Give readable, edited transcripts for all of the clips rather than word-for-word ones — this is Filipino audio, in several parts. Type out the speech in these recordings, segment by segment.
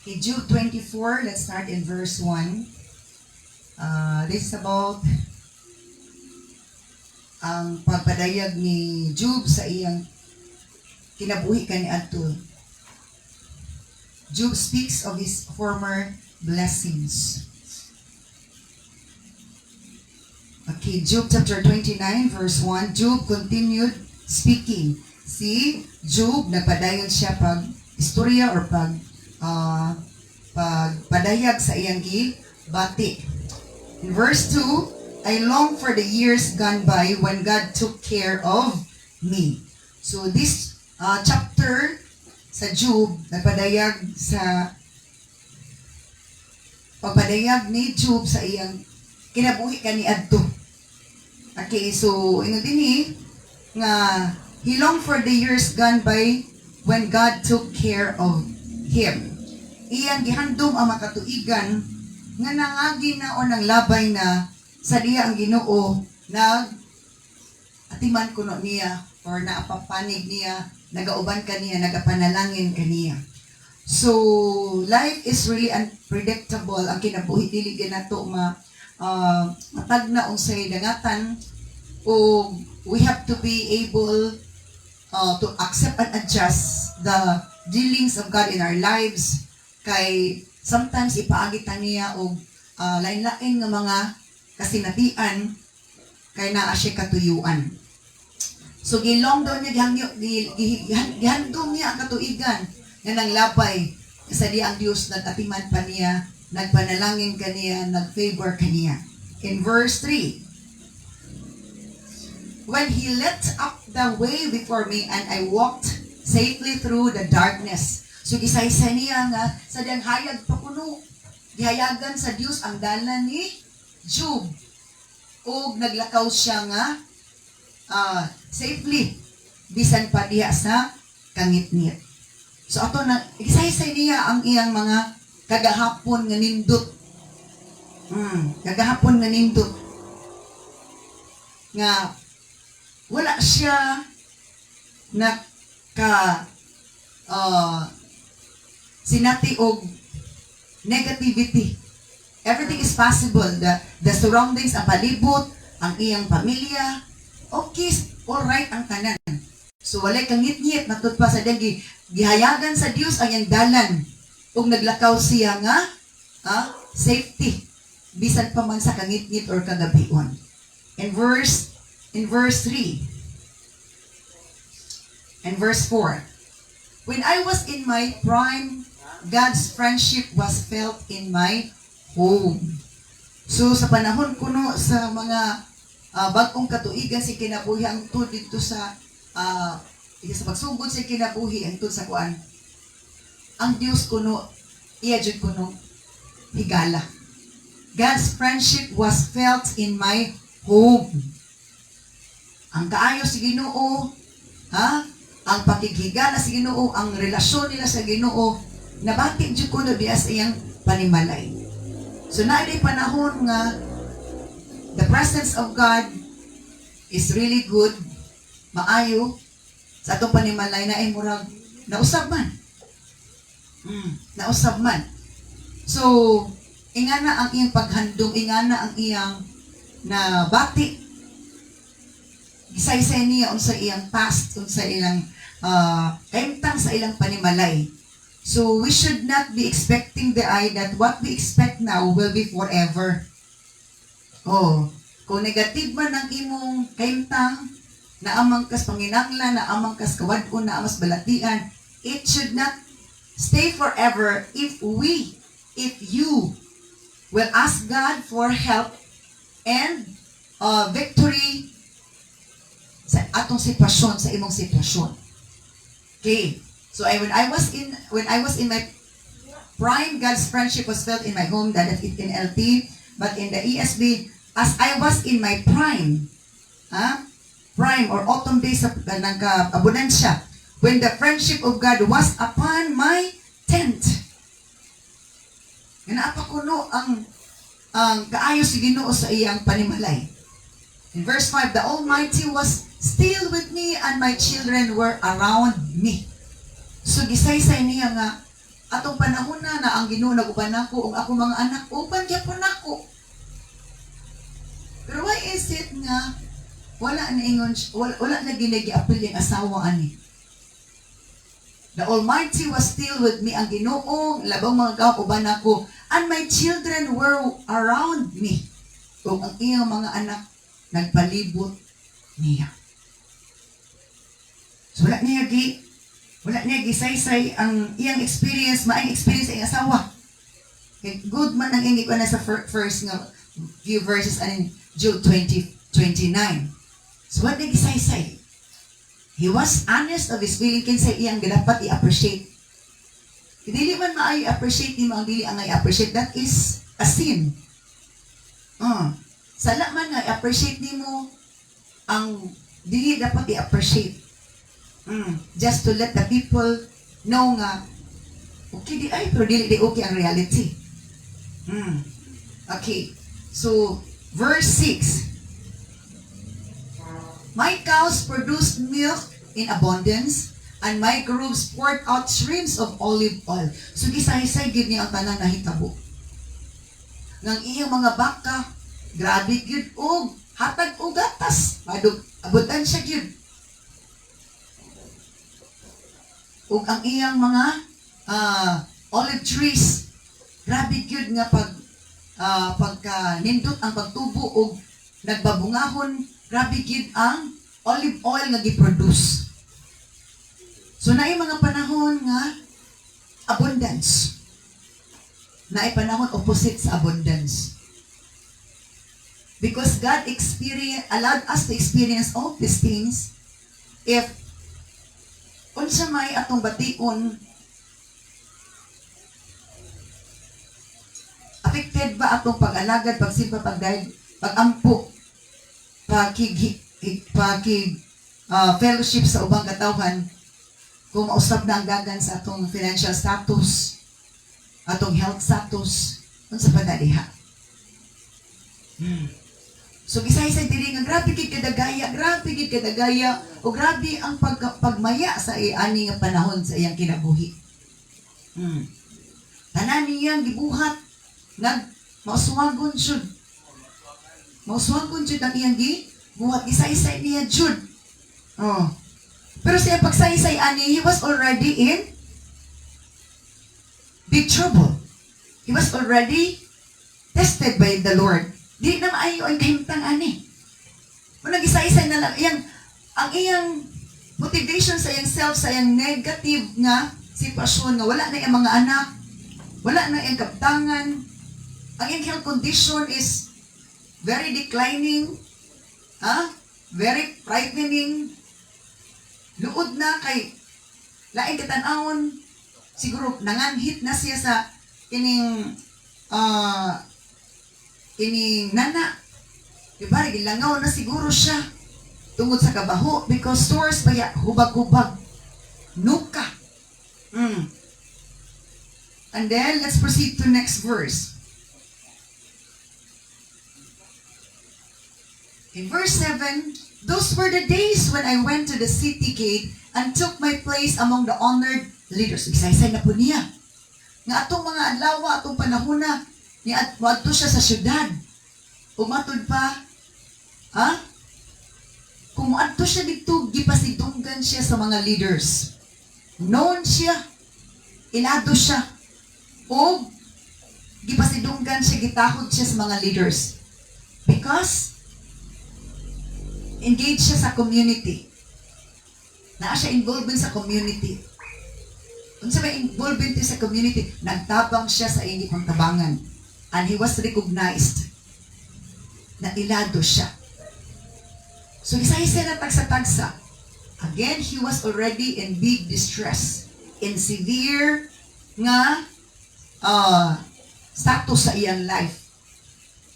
Okay, Job 24, let's start in verse 1. This is about ang pagpadayag ni Job sa iyang kinabuhi kaniadto. Job speaks of his former blessings. Okay, Job chapter 29, verse 1. Job continued speaking. Si Job, nagpadayon siya pag istorya or pagpadayag sa iyang gibati. In verse 2, I long for the years gone by when God took care of me. So this chapter sa Job, nagpadayag sa pagpadayag ni Job sa iyang kinabuhi kaniadto. Okay, so ino dinhi nga he longed for the years gone by when God took care of him. Iyang gihandom ang makatuigan nga nangagi na o nang labay na sa diya ang Ginoo nag atiman kuno niya or naapapanig niya, nagauban kaniya, nagapanalangin kaniya. So life is really unpredictable. Ang kinabuhi dili ganato matag na unsay dangatan, o we have to be able to accept and adjust the dealings of God in our lives. Kay sometimes ipaagit niya og lain-lain nga mga kasinatian kay naa siya katuyuan. So gilong daw niya gihandom niya ang katuigan nga nanglabay sa diya ang Dios nagatiman pa niya, nagpanalangin kaniya, nagfavor kaniya. In verse 3, when He lit up the way before me and I walked safely through the darkness. So gisaysa niya nga sa diyang hayag pa kuno. Gihayagan sa Dios ang dalan ni Job. O naglakaw siya nga safely bisan pa diha sa kangitngit. So ato na gisaysa niya ang iyang mga kagahapon nga nindot. Kagahapon nga nindot. Nga wala siya sinati og negativity. Everything is possible. The surroundings, ang palibot, ang iyang pamilya, okay, all right ang tanan. So walay kangit-ngit matud pa sa dagi gihayagan sa Dios ang iyang dalan ug naglakaw siya nga safety bisan pa man sa kangit-ngit or kagabion. In verse 3 and verse 4, when I was in my prime, God's friendship was felt in my home. So sa panahon kuno sa mga bagong katuigan si kinabuhi ang tud dito sa pagsugod sa kinabuhi ang tud sa kuan, ang Dios kuno iya jud kuno higala. God's friendship was felt in my home. Ang kaayo si Ginoo, ang pakighigala sa Ginoo, ang relasyon nila sa Ginoo, nabati jud kuno diya sa iyang panimalay. So naay panahon nga the presence of God is really good, maayo sa atong panimalay na murag nausab man. Nausab man. So ingana ang iyang paghandom, ingana ang iyang nabati. Gisaysay niya unsa iyang past, unsa ilang kaimtang sa ilang panimalay. So we should not be expecting that what we expect now will be forever. Kung negative man ang imong kaimtang, naamang kas panginanglan, naamang kas kawadon, naamas balatian, it should not stay forever if you will ask God for help and victory sa atong sitwasyon, sa imong sitwasyon. Okay. So when I was in my prime, God's friendship was felt in my home, that is in LT, but in the ESV, as I was in my prime, prime or autumn days ng abundansya, when the friendship of God was upon my tent. Naapa kuno ang kaayo si Ginoo sa iyang panimalay. In verse 5, the Almighty was still with me and my children were around me. So gisaysay niya nga atong panahon na ang Ginoo naguban nako ug ako mga anak uban gyapon nako. Pero why is it nga wala na ingon wala na ginagi-apil yung asawa ani? The Almighty was still with me, ang Ginoo labang mga kauban nako, and my children were around me. Ug ang iyang mga anak nagpalibot niya. So wala niya gisaysay ang iyang experience, maayong experience sa iyang asawa. Okay, good man ang ingit ko na sa first nga few verses and Job 20:29. So what niya gisaysay? He was honest of his feeling kinsa iyang dapat i-appreciate. Dili man maayo appreciate ni ang dili ang i-appreciate, that is a sin. Sala man nga i-appreciate nimo ang dili dapat i-appreciate. Just to let the people know nga okay di ay pero dili di okay ang reality. Okay. So verse 6. My cows produced milk in abundance, and my groves poured out streams of olive oil. So gisaysay gid niya ang tanan nahitabo. Ngang iyang mga baka, grabe gyud og hatag og gatas. Madug abutan siya gyud. Ug ang iyang mga olive trees, grabe gyud nga pagka nindot ang pagtubo og nagbabungahon, grabe gyud ang olive oil nga gi-produce. So naay mga panahon nga abundance. Naay panahon opposite sa abundance. Because God allowed us to experience all these things if unsa may atong bation, affected ba atong pag-alagad, pagsimpa, pag-ampo, fellowship sa ubang katawhan, kung mausap na ang dagan sa atong financial status, atong health status, unsa pa na diha. So gisaysay diri nga grabe gid kadagaya, o grabe ang pagmaya sa ani nga panahon sa iyang kinabuhi. Tanan niyang gibuhat mauswagon jud. Mauswagon jud ang iyang gibuhat, gisaysay niya jud. Pero siya pagsaysay ani, he was already in big trouble. He was already tested by the Lord. Di na maayo ang kahimtang ani. Kung nag-isa-isa na lang, ang iyang motivation sa iyang self, sa iyang negative nga sitwasyon, nga wala na iyang mga anak, wala na iyang kaptangan, ang iyang health condition is very declining, very frightening, luod na kay laing katanawon, siguro nanganhit na siya sa ining nana. Diba, gilangaw na siguro siya tungod sa kabaho because source pa hubag-hubag. Nuka. And then, let's proceed to next verse. In verse 7, those were the days when I went to the city gate and took my place among the honored leaders. Isaysay na po niya. Nga atong mga adlaw, atong panahon na, wadto siya sa syudad. Umatod pa, kung adto siya dito, gipasidunggan siya sa mga leaders. Known siya, ilado siya, o gipasidunggan siya, gitahod siya sa mga leaders. Because, engaged siya sa community. Naa siya involved sa community. Kung siya may involved sa community, nagtabang siya sa inyo pang tabangan. And he was recognized na ilado siya. So, isa-isa na tagsa-tagsa. Again, he was already in big distress, in severe nga status sa iyang life.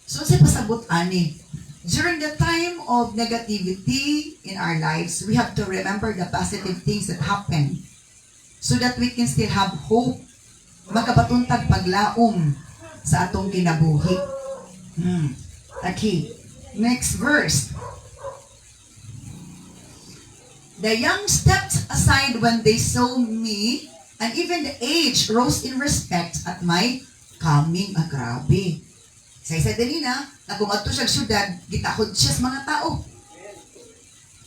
So, sa pasabot ani, during the time of negativity in our lives, we have to remember the positive things that happen so that we can still have hope, magkapatuntag paglaom sa atong kinabuhi. Okay. Next verse. The young stepped aside when they saw me And even the age rose in respect at my coming. Grabe. Sa isa din na kung ato siya syudad, gitahod siya sa mga tao.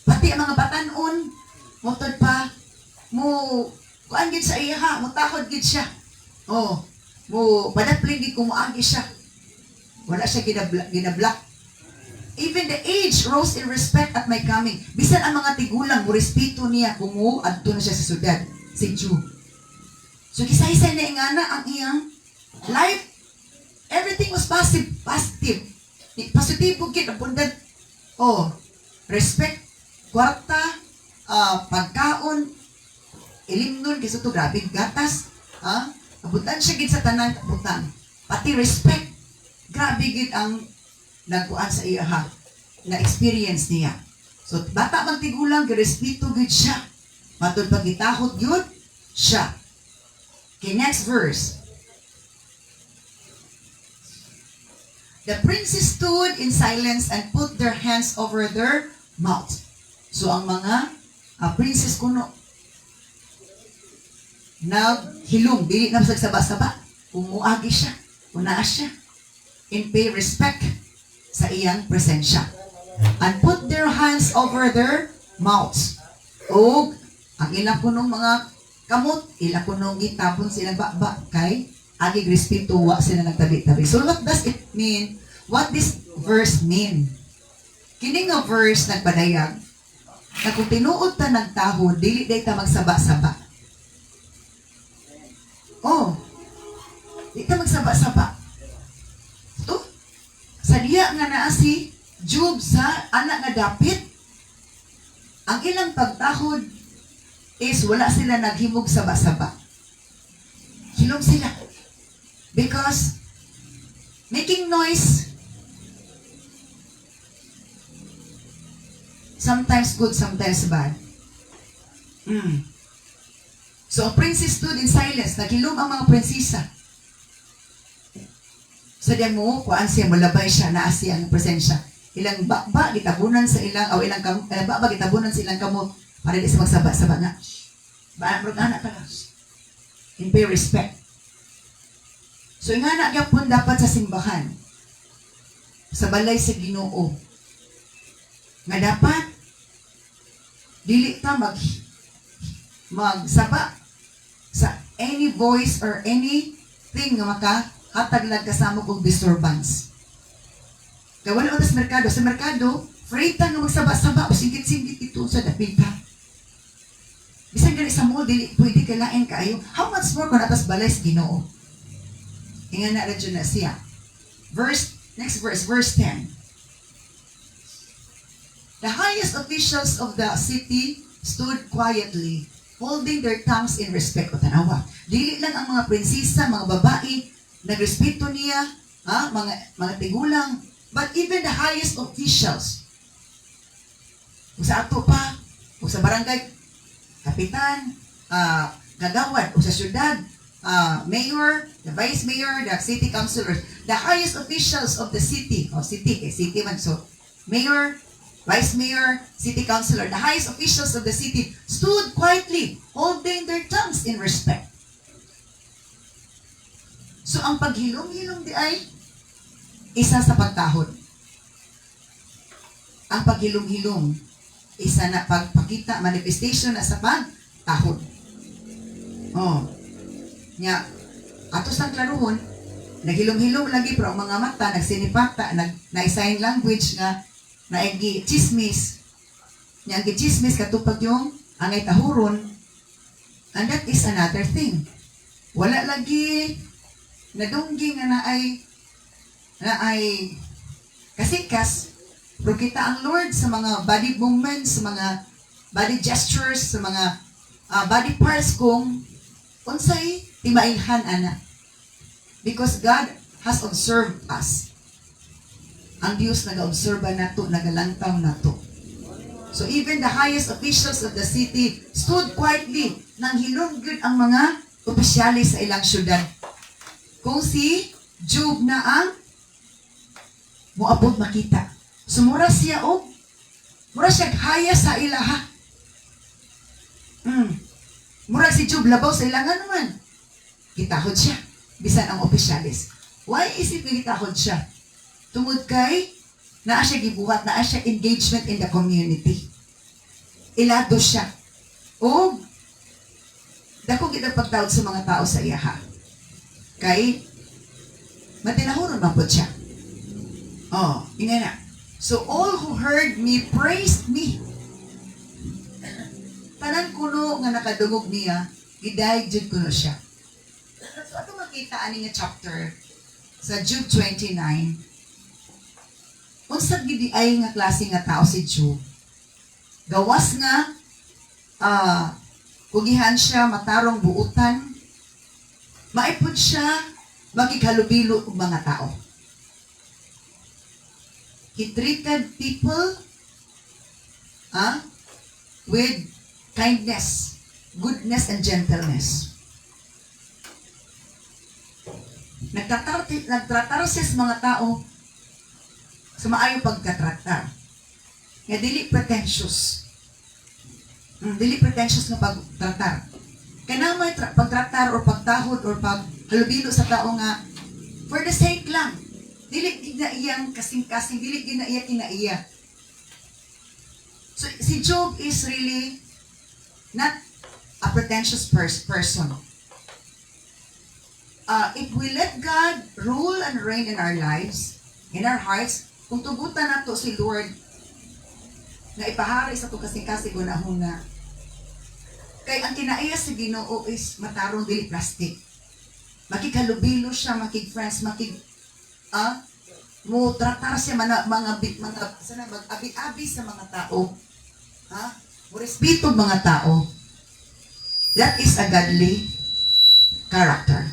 Pati ang mga batanon, motod pa, kuan gid sa iya ha, mutahod gid siya. Oh, padapling gid kung moagi siya. Wala siya ginablock. Even the age rose in respect at my coming. Bisan ang mga tigulang, mo respeto niya kung adto na siya sa syudad, si Jew. So kisay-say na ingana ang iyang life. Everything was positive. Positibo gid abundant. Oh, respect, kwarta, pagkaon, ilimnon kasi ito grabe gatas. Abutan siya gid sa tanan abutan. Pati respect. Grabe gid ang nagkuan sa iya ha, na experience niya. So bata man tigulang girespeto gid siya. Matud pagitahod gyud siya. Okay, next verse. The princes stood in silence and put their hands over their mouth. So ang mga princess kuno naghilom, dili na magsaba-saba. Umuagi siya, unaa siya. In pay respect sa iyang presensya. And put their hands over their mouths. O ang ilang kunong mga kamot, ilang kunong gitapon silang baba kay agig respeto wa sila nagtabi-tabi. So what does it mean? What this verse mean? Kini nga verse nagpadayag na kung tinuod ta nagtaho, dili day ta magsaba-saba. Oh, di ta magsaba-saba. To, sa diya nga naa si Job sa anak nga dapit, ang ilang pagtahod is wala sila naghimog saba-saba. Hilom sila. Because making noise sometimes good, sometimes bad. So, ang princess stood in silence. Naghilom ang mga prinsesa. Sa diyan mo, kuan siya, malabay siya, naa siya ang presensya. Ilang baba, gitabunan sa ilang, o ilang baba, gitabunan sa ilang kamot, para di sa magsaba-saba nga. Baan mo anak ka lang. In pay respect. So, nga na gyapon dapat sa simbahan, sa balay sa Ginoo, nga dapat, dili ta magsaba sa any voice or anything nga makahataglag kasama kong disturbance. Kaya wala sa merkado. Sa merkado, free ta nga magsaba-saba o singit-singit ito sa dapita. Bisan gani sa mall, dili pwede kalain kaayo. How much more kung natas balay sa Ginoo? Inga na radyo na siya. Next verse, verse 10. The highest officials of the city stood quietly, holding their tongues in respect. O tanawa, dili lang ang mga prinsesa, mga babae, nagrespeto niya, mga tigulang, but even the highest officials. O sa ato pa, o sa barangay, kapitan, gagawad, o sa syudad, mayor, the vice mayor, the city councilors, the highest officials of the city, city man, so mayor, vice mayor, city councilor, the highest officials of the city stood quietly, holding their tongues in respect. So ang paghilom-hilom di ay isa sa pagtahod. Ang paghilom-hilom isa na pagpakita, manifestation na sa pagtahod. Oh. Nya, ato sang klaruhon, naghilom-hilom lagi pero ang mga mata nagsinipata, na-sign language nga naigi chismis. Nya ang chismis katupag yung angay tahuron, and that is another thing. Wala lagi nadunggi nga na ay kasikas, pero kita ang Lord sa mga body movements, sa mga body gestures, sa mga body parts kung unsay timailhan ana. Because God has observed us. Ang Diyos nag-obserba nato, nagalantaw nato. So even the highest officials of the city stood quietly nang hilunggod ang mga opisyalis sa ilang syudad. Kung si Job na ang moabot makita. Sumura siya mura siya haya sa ilaha. Murag si Job labaw sa ilangan naman. Gitahod siya. Bisan ang opisyalis. Why is it gitahod siya? Tungod kay naa siya gibuhat, naa siya engagement in the community. Ilado siya. O dako gid ang pagtawag sa mga tao sa iya ha. Kay matinahuron man pud siya. Oh, ina na. So all who heard me praised me. Tanan kuno nga nakadungog niya, giday jud kuno siya. So ato makita ani nga chapter sa Job 29. Unsa gid ay nga klase nga tao si Job? Gawas nga kugihan siya matarong buutan. Maipod siya makikhalubilo og mga tao. He treated people with kindness, goodness, and gentleness. Nagtratar siya sa mga tao sa maayong pagkatratar. Nga dili pretentious. Dili pretentious nga pagtratar. Kaya may pagtratar o pagtahod o paghalubilo sa tao nga for the sake lang. Dili na iyang kasing-kasing, dili na iya kinaiya. So si Job is really not a pretentious person. If we let God rule and reign in our lives, in our hearts, kung tugutan nato si Lord na ipahari sa itong kasing-kasing gunahuna, kay ang kinaiya sa Ginoo is matarong dili plastic. Makikhalubilo siya, makig-friends, mo tratar siya mag-abi-abi sa mga tao. Mo respeto mga tao. That is a godly character.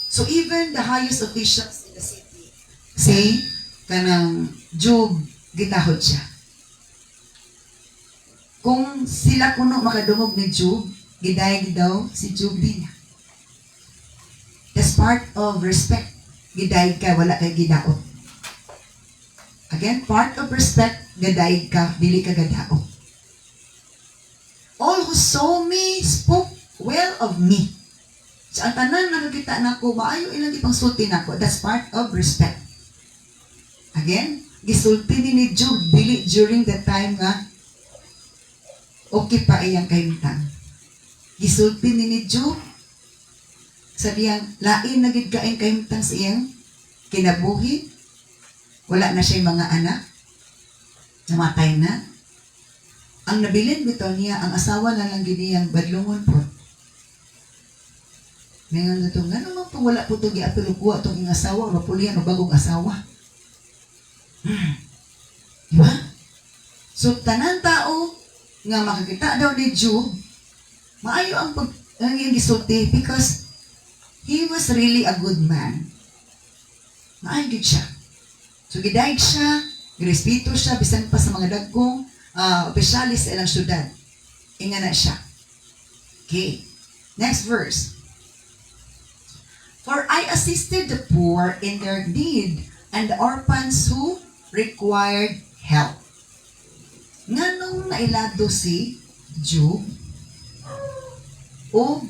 So even the highest officials in the city say kanang Job gitahod siya. Kung sila kuno makadungog ni Job, gidayag daw si Job din. That's part of respect. Gidayag ka, wala kay gidaot. Again, part of respect, gidayag ka, dili ka gadaot. All who saw me spoke well of me. So, ang tanan nakakita nako, maayo ilang ipangsulti nako. That's part of respect. Again, gisulti ni Job, dili during the time nga okay pa iyang kahimtang. Gisulti ni Job, sabihang, lain na gid kaing kahimtang sa iyang kinabuhi. Wala na siya mga anak. Namatay na. Ang nabilin bitaw niya, ang asawa na lang giniyang badlungon po. Ngayon na ito, nga naman po wala po ito giapilugwa itong iyong asawa, mapulihan o bagong asawa. Diba? So, tanan tao nga makakita daw ni Job, maayo ang iyong gisulti because he was really a good man. Maayo gid siya. So, gidayeg siya, girespeto siya, bisan pa sa mga dagkong opisyalis sa ilang syudad. Inga na siya. Okay. Next verse. For I assisted the poor in their need and the orphans who required help. Nganong nailado si Job o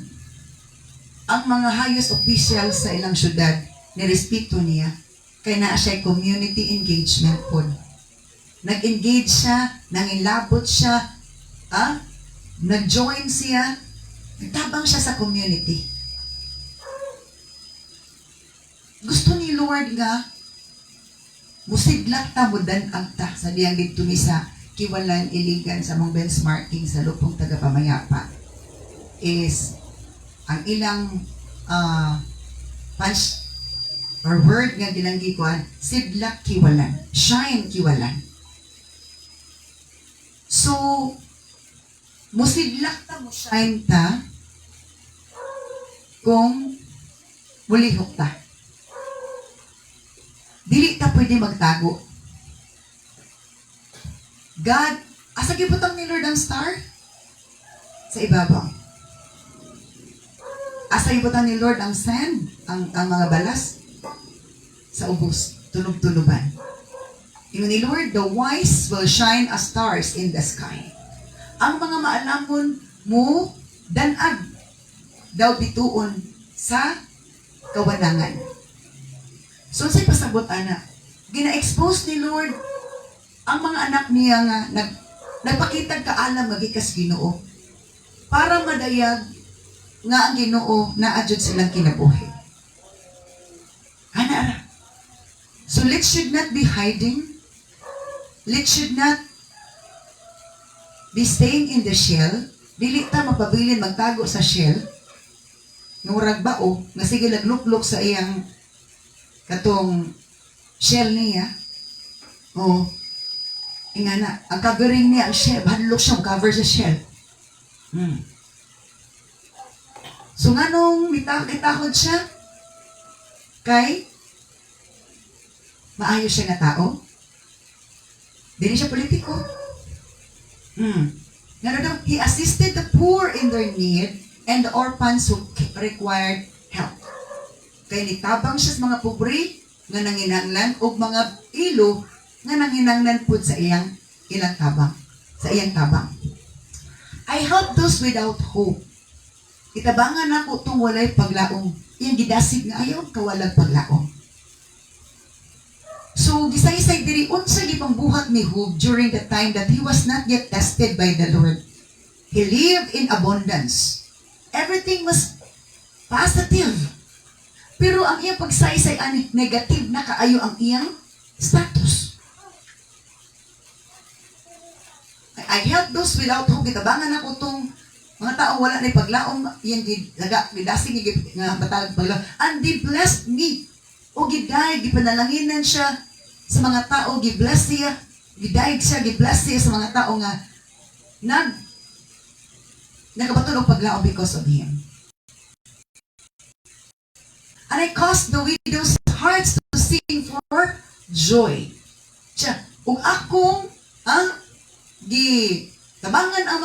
ang mga highest officials sa ilang syudad nirespeto niya kay naa siya community engagement po. Nag-engage siya, nangilabot siya, nag-join siya, nagtabang siya sa community. Gusto ni Lord nga, musidlak ta mo dan-ang ta sa diyang dito ni sa Kiwalan Iligan sa mong benchmarking sa lupong tagapamayapa is ang ilang punch or word nga ginanggi ko, sidlak kiwalan, shine kiwalan. So, musidlak ta mo shine ta kung mulihok ta. Dili ta pwede magtago. God, asa gibutang ni Lord ang star? Sa ibabaw. Asa gibutang ni Lord ang sand, ang mga balas? Sa ubos, tunog-tunuban. Ingon ni Lord, the wise will shine as stars in the sky. Ang mga maalamon mo danag daw bituon sa kawanangan. So sa pasabot ana, gina-expose ni Lord ang mga anak niya nga nagpakitag kaalam magikas Ginoo para madayag nga ang Ginoo naadjud silang kinabuhi. Ana ra. So let's should not be hiding. Let's should not be staying in the shell. Dili ta mapabilin magtago sa shell. Nurag bao nga sige nagluklok sa iyang katong shell niya. Oh. Ingana, ang covering niya ang shell, hadlok siya cover sa shell. So nganong mitakod siya kay maayo siya nga tao. Dili siya politiko. Nga daw, he assisted the poor in their need and the orphans who required help. Kaya nitabang siya sa mga pobre nga nanginanglan o mga ilo nga nanginanglan po sa ilang tabang. Sa iyang tabang. I help those without hope. Itabangan ako itong walay paglaong. Iyang gidasig nga ayaw kawalag paglaong. So, gisay-isay diri unsa gipang buhat ni Job during the time that he was not yet tested by the Lord. He lived in abundance. Everything was positive. Pero ang iyang pagsaysay ani negative na kaayo ang iyang status. I help those without hope. Gitabangan ako tong mga taong wala na paglaom, iyang gidasig nga batag paglaom. And they blessed me. O giday, gipanalanginan siya sa mga tao, gibless siya, gidaig siya, gibless siya sa mga tao nga nagabatulog paglaom because of him. And I caused the widow's hearts to sing for joy. Siya, ug akong tabangan ang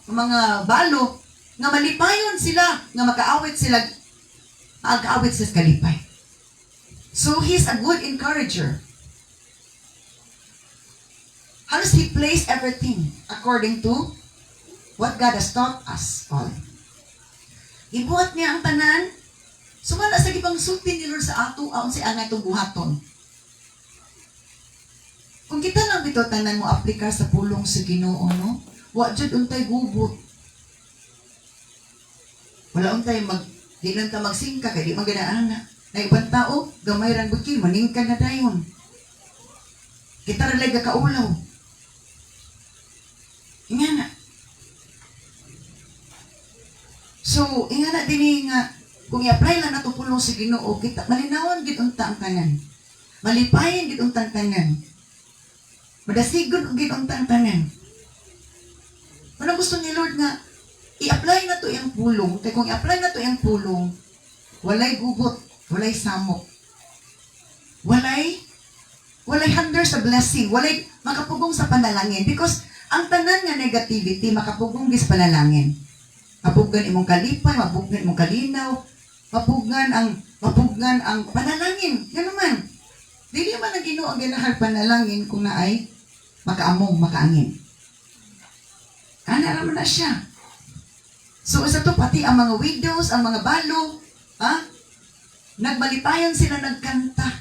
mga balo nga malipayon sila, nga makaawit sila sa kalipay. So he's a good encourager. How does he place everything according to what God has taught us all? Ibuhat niya ang tanan. Sumala sa gipang sulti ni Lord sa ato, aon si angay itong buhaton. Kung kita lang bito tanan mo aplika sa pulong sa Ginoo, no? Wa jud untay gubot. Wala untay di lang ta magsingka kay di maganaan na. Na ibang tao, gamay rang buti, maningkan na dayon. Kita ralay kaulaw. Ingana. So, ingana din nga, kung i-apply lang nato pulong sa Ginoo, kita malinawan gid unta ang tanan. Malipayan gid unta ang tanan. Madasigon gid unta ang tanan. Ano gusto ni Lord nga i-apply na to iyang pulong, kay kung i-apply na to iyang pulong, walay gugot, walay samok. Walay handler sa blessing, walay makapugong sa panalangin because ang tanan nga negativity makapugong gis panalangin. Mapugan imong kalipay, mapugan imong kalinaw, mapugan ang panalangin. Ngano man. Dili man ang Ginoo ang ginahar panalangin kung naay makaamong, makaangin. Ana ra man na siya. So sa to pati ang mga widows, ang mga balo, nagmalipayon sila nagkanta.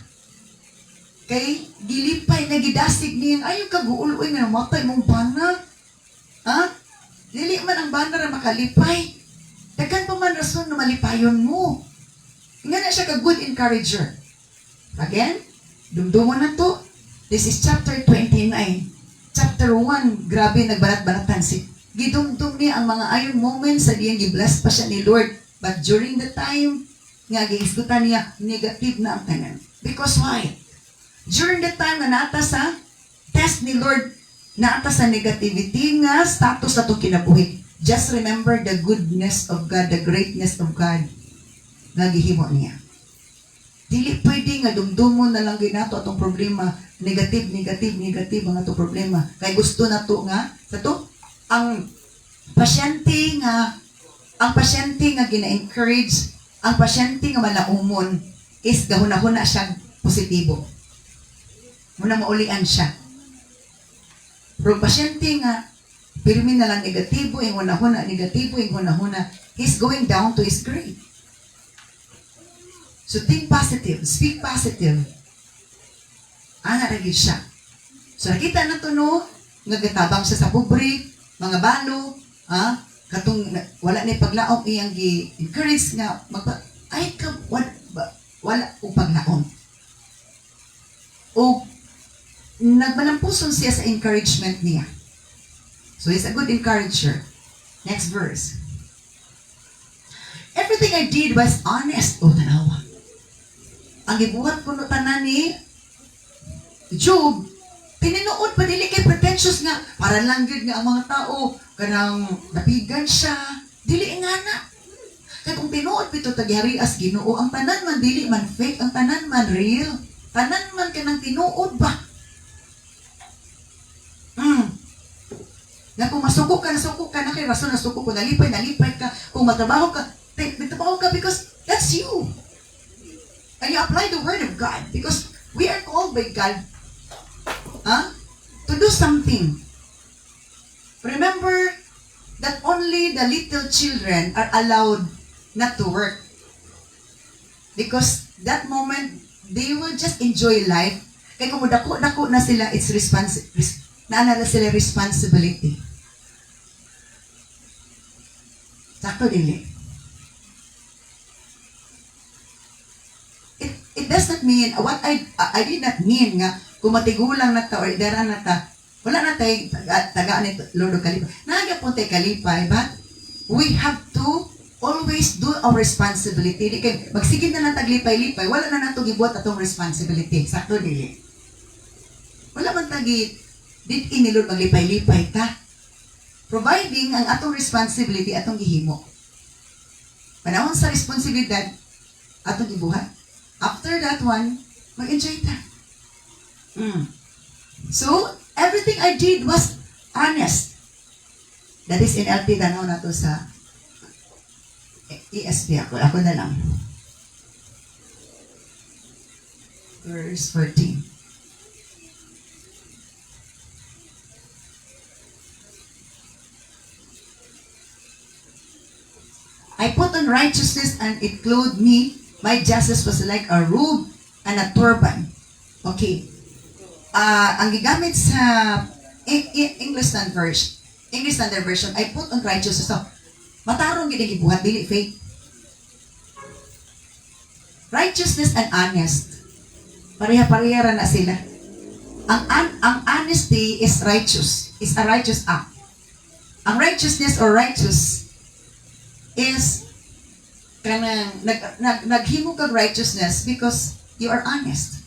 Kay gilipay na gidasig niya, ayaw ka guuloy nga matay mong bana. Dili man ang bana ra makalipay. Daghan pa man rason na malipayon mo. Nga na siya ka good encourager. Again, dumdumon na to. This is chapter 29. Chapter 1, grabe nagbanat-banatan si. Gidumdum niya ang mga ayon moments sa diyang gibless pa siya ni Lord. But during the time, nga giisgutan niya, negative na ang tanan. Because why? During the time na naata sa test ni Lord, naata sa negativity nga status na itong kinabuhi. Just remember the goodness of God, the greatness of God nga gihimo niya. Dili pwede nga dumdumon na lang ginato atong problema, negative ang atong problema. Kay gusto na to nga, sa to, ang pasyente nga gina-encourage, ang pasyente nga malaumon is gahuna-huna siyang positibo. Muna maulian siya. Pero pasyente nga Pirmi na lang negatibo, yung hunahuna, negatibo, yung hunahuna. He's going down to his grave. So think positive, speak positive. Ana ragid siya. So nakita na to no, nagatabang siya sa pobre, mga balo, katong wala ni paglaom iyang gi-encourage nga ay ka wala og paglaom. O nagmanampuson siya sa encouragement niya. So he's a good encourager. Next verse. Everything I did was honest. O tanawa. Ang gibuhat ko no tanan ni Job, pininuod pa dili kay pretentious nga para lang gyud nga ang mga tao kanang napigan siya. Dili nga na. Kaya kung tinuod pito tagyari as Ginoo, ang tanan man dili man fake, ang tanan man real. Tanan man kanang tinuod ba? Na kung nasuko ka na kay rason nasuko ko, nalipay ka. Kung magtrabaho ka because that's you. And you apply the word of God because we are called by God to do something. Remember that only the little children are allowed not to work. Because that moment, they will just enjoy life. Kaya kung dako na sila, it's naanala sila responsibility. Sakto dili. It does not mean, what I did not mean nga, kung matigulang na ta or idara na ta, wala na tayo tagaan ni Lord o Kalipay. Nagyapon tayo Kalipay, but we have to always do our responsibility. Di kay magsigid na lang taglipay-lipay, wala na nato gibuhat atong responsibility. Sakto dili. Wala man tagi did ni Lord maglipay-lipay ta. Providing ang atong responsibility atong gihimo. Panahon sa responsibilidad atong gibuhat. After that one, mag-enjoy ta. So, everything I did was honest. That is NLT, tanaw na to sa ESV ako. Ako na lang. Verse 14. I put on righteousness and it clothed me. My justice was like a robe and a turban. Okay. Ang gigamit sa English Standard Version, I put on righteousness. So, matarong gid gibuhat dili fake. Righteousness and honest. Pareha-pareha ra na sila. Ang honesty is righteous. Is a righteous act. Ang righteousness or righteous is kanang naghimo kag righteousness because you are honest.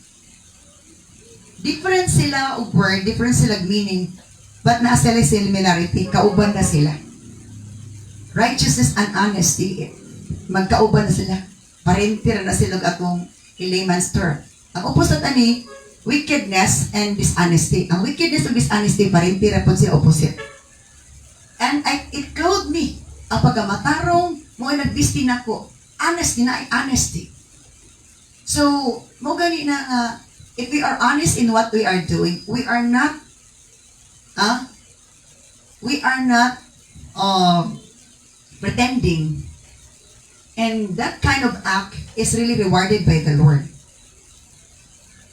Different sila og word, different sila meaning, but naa sila similarity, kauban na sila. Righteousness and honesty, magkauban na sila. Parentira na sila atong layman's term. Ang opposite ani, wickedness and dishonesty. Ang wickedness and dishonesty, parentira po sila opposite. And it clothed me. Ang pagkamatarong, mo ay nagbisti na ko. Honesty na ay honesty. So, mo gani na if we are honest in what we are doing, we are not pretending. And that kind of act is really rewarded by the Lord.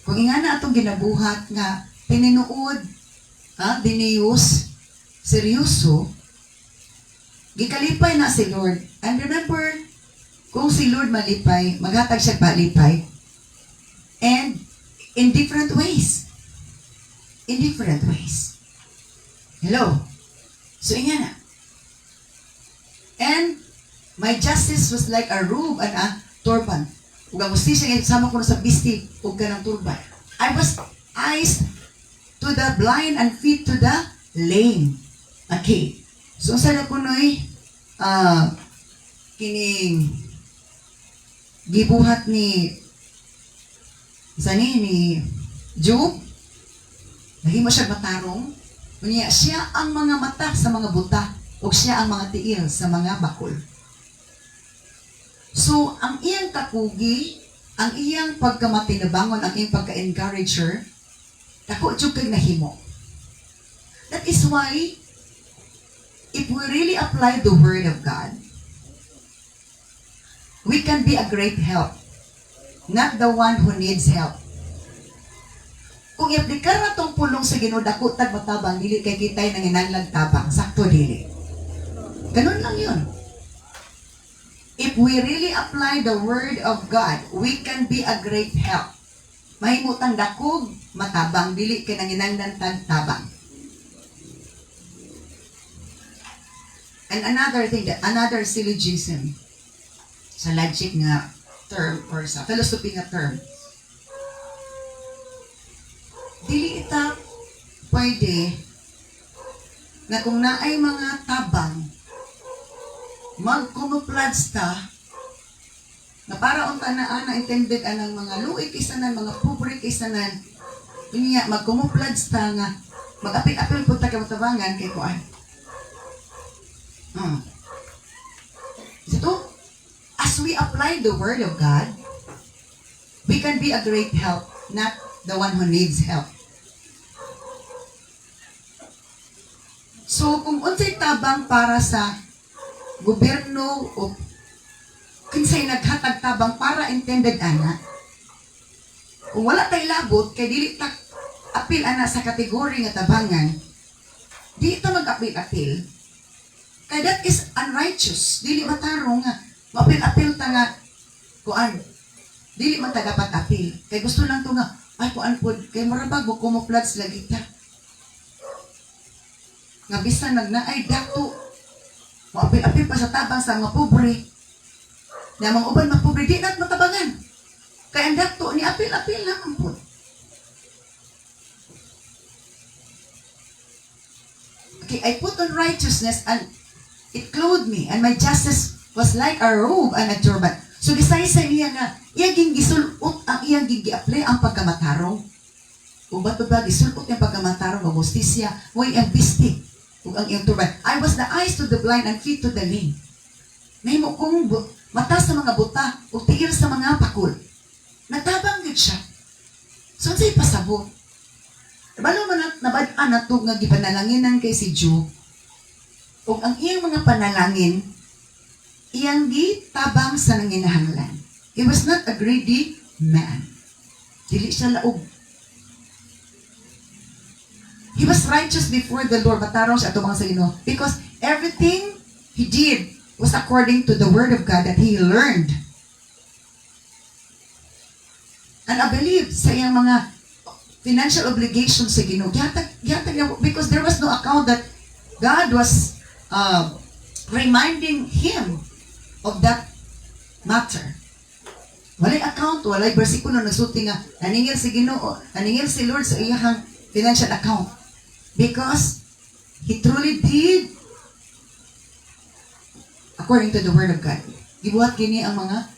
Kung nga na atong ginabuhat nga pininuod, diniyos, seryoso, gikalipay na si Lord. And remember, kung si Lord malipay, maghatag siya palipay. And in different ways. In different ways. Hello? So, nga na. And my justice was like a robe and a turban. Ug ang ustisya nga sama ko sa bisti ug kanang turban. I was eyes to the blind and feet to the lame. Okay. So sa na kunoy kining gibuhat ni ni Job, nahimo siya matarong, unya siya ang mga mata sa mga buta ug siya ang mga tiil sa mga bakol. So, ang iyang kakugi, ang iyang pagkamatinabangon, ang iyang pagka-encourager, dako jud kay nahimo. That is why if we really apply the Word of God, we can be a great help, not the one who needs help. Kung i-apply na tong pulong sa Ginoo, dako tag matabang, dili kay kitay nang inanglag tabang, sakto dili. Ganun lang yun. If we really apply the Word of God, we can be a great help. Mahimutang dakog, matabang, dili kay nang inanglan tabang. And another thing, another syllogism sa logic nga term or sa philosophy nga term, dili ita pwede na kung naay mga tabang magkumuplads ta na para unta na intended anang mga luik isanan, mga pobre isanan, niya magkumuplads ta nga mag-apil-apil po ta kay matabangan kay kuan. So, as we apply the Word of God, we can be a great help, not the one who needs help. So, kung unsay tabang para sa gobyerno o kinsay naghatag tabang para intended ana, kung wala tay labot, kay dili tak apil ana sa kategory nga tabangan, di ito mag-apil-apil. Kaya that is unrighteous. Dili matarong nga. Mapil-apil ta nga. Kuan. Dili man ta dapat apil. Kaya gusto lang to nga. Ay kuan po. Kaya marabag mo kumuplads lagi ta. Nga bisan nagnaay dato. Mapil-apil pa sa tabang sa mga pobre. Na mga uban mga pobre. Di na't matabangan. Kaya ang dato ni apil-apil naman po. Okay, I put on righteousness and it clothed me, and my justice was like a robe and a turban. So, gisay-say niya nga, iyang gisulot ang iyang gigiaple ang pagkamatarong. Kung ba't ba, gisulot yung pagkamatarong, ang justisya, mo iyang bisti, kung ang iyang turban. I was the eyes to the blind and feet to the lame. Nahimo kong mata sa mga buta, o tiil sa mga pakul. Natabang yun siya. So, sa'y pasabot. Balo man nabad-an na ito nga gipanalanginan kay si Job, o ang iyang mga panalangin, iyang gitabang sa nanginahanglan. He was not a greedy man. Dili siya laog. He was righteous before the Lord. Matarong siya tumang sa Ginoo. Because everything he did was according to the Word of God that he learned. And I believe sa iyang mga financial obligations sa Ginoo, because there was no account that God was reminding him of that matter. Walay account, walay versikulo nagsulti nga naningil si Ginoo, naningil si Lord sa iyang financial account because he truly did according to the Word of God. Gibuhat kini ang mga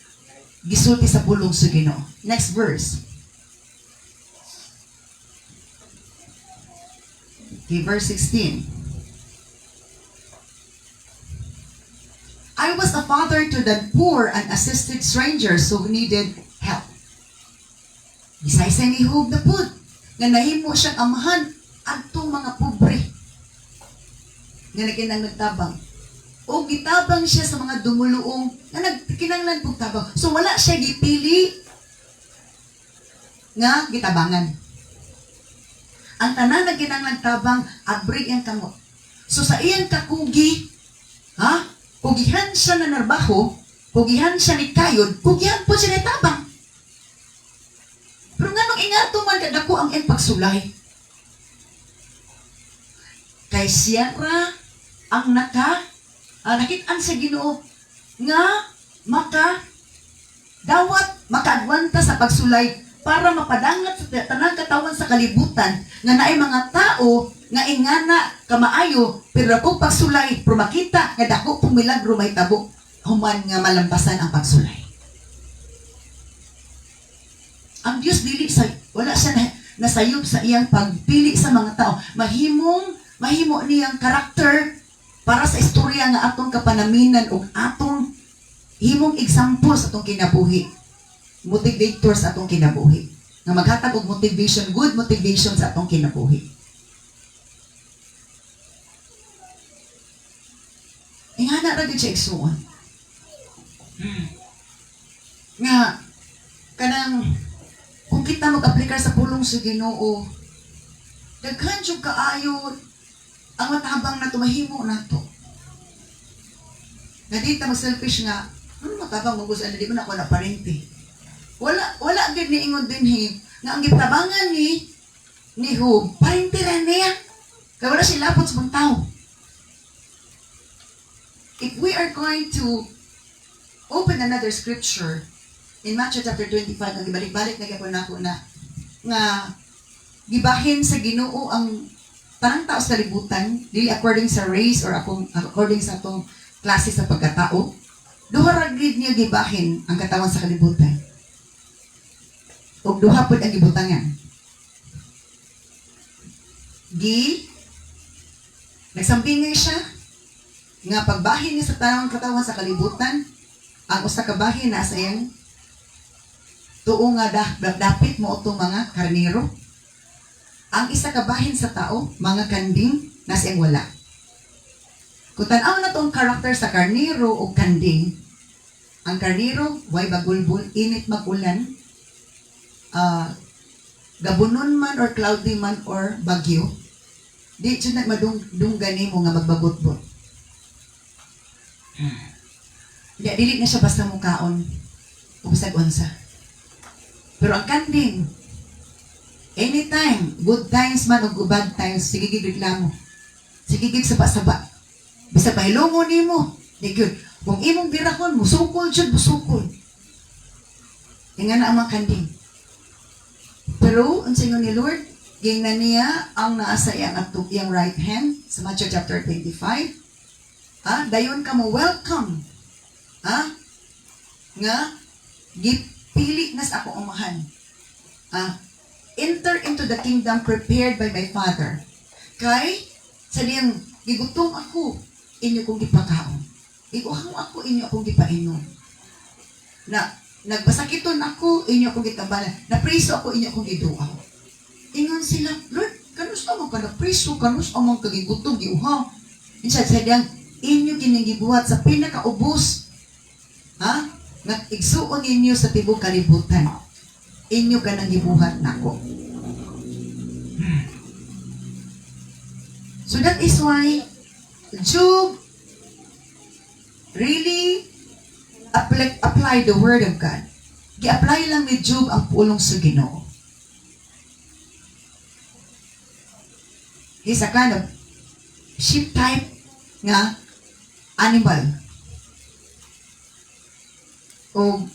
gisulti sa pulong sa Ginoo. Next verse. Okay, verse 16. I was a father to the poor and assisted strangers who needed help. Gisaysay ni Job na pud nga nahimo siyang amahan adtong mga pobre nga naginang nagtabang. O gitabang siya sa mga dumuluong nga nagkinanglan pug tabang. So wala siya gipili nga gitabangan. Ang tanan na ginanglan tabang abri ang kamot. So sa iyang kakugi, pugihan siya na narbaho, pugihan siya ni kayod, pugihan po siya ni tabang. Pero nga nung ingato man kadako ang iyang pagsulay. Kay siya ra ang nakitaan sa Ginoo nga makaagwanta sa pagsulay para mapadangat sa tanang katawan sa kalibutan nga naay mga tao nga ingana kamaayo pero ako pagsulay pero makita nga dako pong milagro may tabo human nga malampasan ang pagsulay. Ang Dios dili sa wala siya nasayop sa iyang pagpili sa mga tao. Mahimo niyang karakter para sa istorya nga atong kapanaminan ug atong himong example sa atong kinabuhi. Motivator sa atong kinabuhi. Nga maghatag og motivation, good motivation sa atong kinabuhi. ingana ra gid siya igsuon. Nga kanang kung kita mag-aplikar sa pulong sa Ginoo, daghan jud kaayo ang matabang na tumahimo nato. Nga di ta mag-selfish nga, matabang mo gusto, di mo na ako na parente. Wala gid ni ingon dinhi nga ang gitabangan ni Job, parente ra niya. Kaya wala siya lapot sa mga tao. If we are going to open another scripture in Matthew chapter 25, ang ibalik-balik na gyapon nako na nga gibahin sa Ginoo ang tanang tao sa kalibutan, dili according sa race or according sa atong klase sa pagkatao. Duha ra gid niya gibahin ang katawan sa kalibutan. Ug duha pud ang gibutangan. Nagsambingay siya nga pagbahin niya sa tanang katawan sa kalibutan, ang usa ka bahin na sa iyang tuo nga dapit mo itong mga karnero. Ang isa ka bahin sa tao, mga kanding, nasa iyang wala. Kung tanaw na itong karakter sa karnero o kanding, ang karnero, way bagulbul, init magulan, gabunon man or cloudy man or bagyo, di siya na madunggani mo nga magbabot-bot. Dili na siya basta mukaon, ubsag-unsa. Pero ang kanding, anytime, good times man o bad times, sige reklamo. Sige saba-saba. Bisa pahilungo nimo. Di gyud. Kung imong birahon, musukol jud, musukol. Nga na ang mga kanding. Pero, ang singo ni Lord, gingnan niya ang naasa iyang right hand sa Matthew chapter 25. Dayon ka mo, welcome. Nga, gipili nas ako umahan. Enter into the kingdom prepared by my Father. Kay, sa diyang, gigutom ako, inyo kong gipakaon. Iguhang ako, inyo akong gipainom. Nagbasakiton ako, inyo akong gitabalan. Napriso ako, inyo akong giduaw. Ingon sila, Lord, kanus ka mo ka napriso, kanus ka mo kagigutom, giuhaw. Instead, sa diyang, inyo kinigibuhat sa pinakaubos. Nga igsuon ninyo sa tibok kalibutan. Inyo ka nang gibuhat nako. So that is why Job really apply the word of God. Gi-apply lang ni Job ang pulong sa Ginoo. He's a kind of sheep type nga animal. O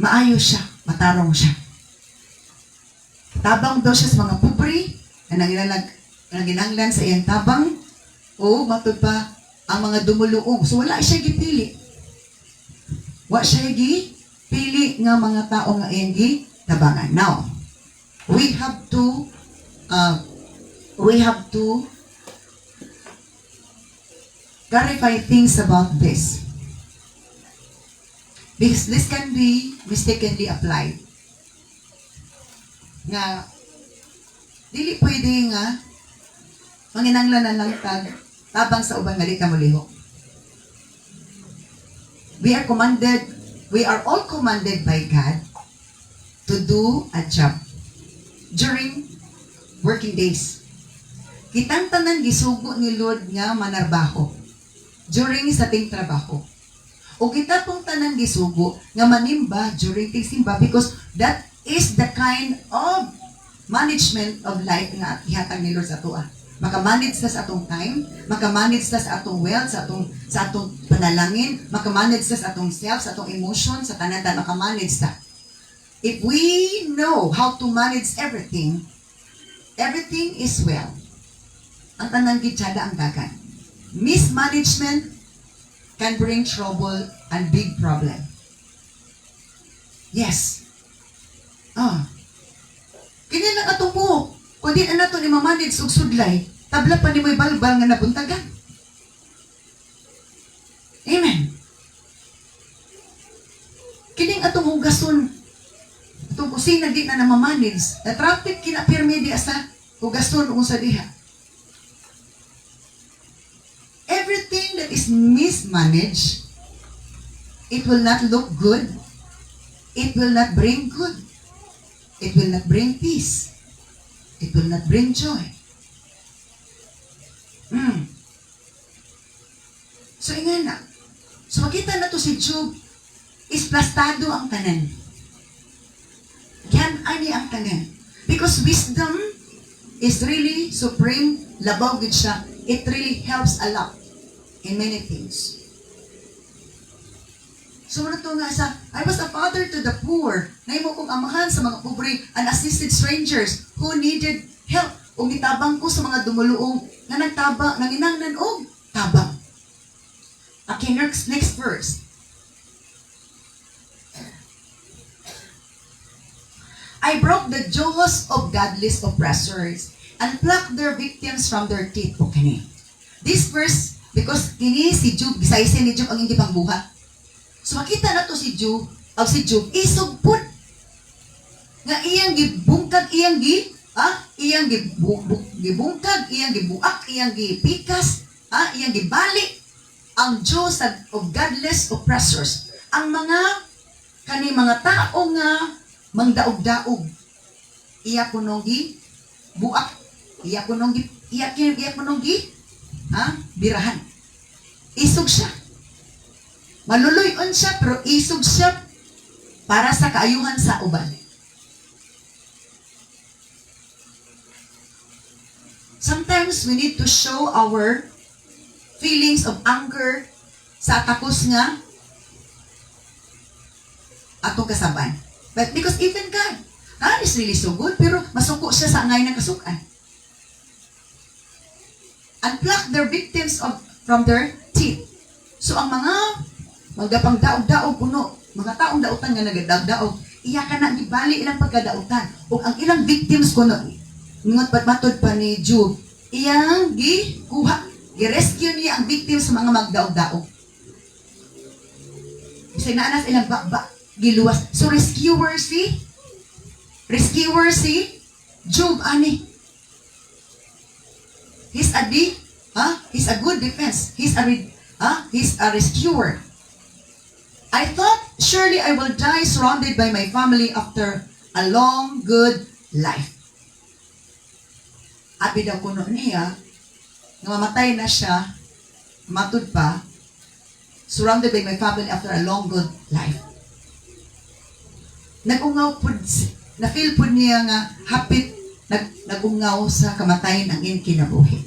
maayo siya, matarong siya. Tabang daw siya sa mga pupri na nanginanglan sa iyang tabang o matod pa ang mga dumuluong. So wala siya gipili. Wa siya gipili nga mga tao nga iyang gitabangan. Now, we have to clarify things about this. Because this can be mistakenly applied. Nga, dili pwede nga manginanglan na lang tabang sa ubang nga di ka mulihok. We are all commanded by God to do a job during working days. Kitang tanan gisugo ni Lord nga manarbaho during sa ting trabaho. O kita pong tanan gisugo nga manimba during ting simba because that is the kind of management of life nga ihatag ni Lord sa ato. Makamanage ta sa atong time, makamanage ta sa atong wealth, sa atong panalangin, makamanage ta sa atong self, sa atong emotion, sa tanan makamanage ta. If we know how to manage everything is well. Ang tanan gitsada ang dagan. Mismanagement can bring trouble and big problem. Yes. Kanya lang atong buhok. Kung di na nato ni mamanid og sudlay, tabla pa ni mo'y balbal nga nabuntagan. Amen. Kining atong hugason, atong kusina di na namamanid, na traffic kinapirmi di sa hugason kung sa diha. Everything that is mismanaged, it will not look good. It will not bring good. It will not bring peace. It will not bring joy. So, nga na. So, makita na to si Job, is plastado ang tanan. Yan, ani ang tanan. Because wisdom is really supreme, labaw gid siya. It really helps a lot in many things. So, ano to nga sa, I was a father to the poor. Naimo kong amahan sa mga pobre, unassisted strangers who needed help. Umitabang ko sa mga dumuluong na nagtaba, nanginangnan og tabang. Okay, next verse. I broke the jaws of godless oppressors and plucked their victims from their teeth. Okay. This verse, because kini si Job, gisaysin ni Job ang hindi pangbuhat. So makita na to si Job, isugpot. Nga iyang gibungkag, iyang gibungkag, iyang gibuak, iyang gipikas, iyang gibalik ang Diyos of godless oppressors. Ang mga tao nga mangdaog-daog. Iya kunong buak. Iya kunong birahan. Isog siya. Maluluyon siya, pero isog siya para sa kaayuhan sa uban. Sometimes we need to show our feelings of anger sa takos nga atong kasaban. But because even God is really so good, pero masuko siya sa angay ng kasukan. And pluck their victims from their teeth. So ang mga magdapang daog-daog puno, mga taong dautan nga nagadaog-daog, iya ka na gibali ilang pagkadautan. O ang ilang victims kuno, ngunit patmatod pa ni Job, iyang gikuha, i-rescue niya ang victims sa mga magdaog-daog. Kasi naanas ilang giluwas. So rescuer si Job ani. He's a good defense. He's a rescuer. I thought surely I will die surrounded by my family after a long good life. Abi daw kuno niya nga mamatay na siya, matud pa, surrounded by my family after a long good life. Nagungaw po, na-feel po niya nga hapit, nagungaw sa kamatayan ang iyong kinabuhi.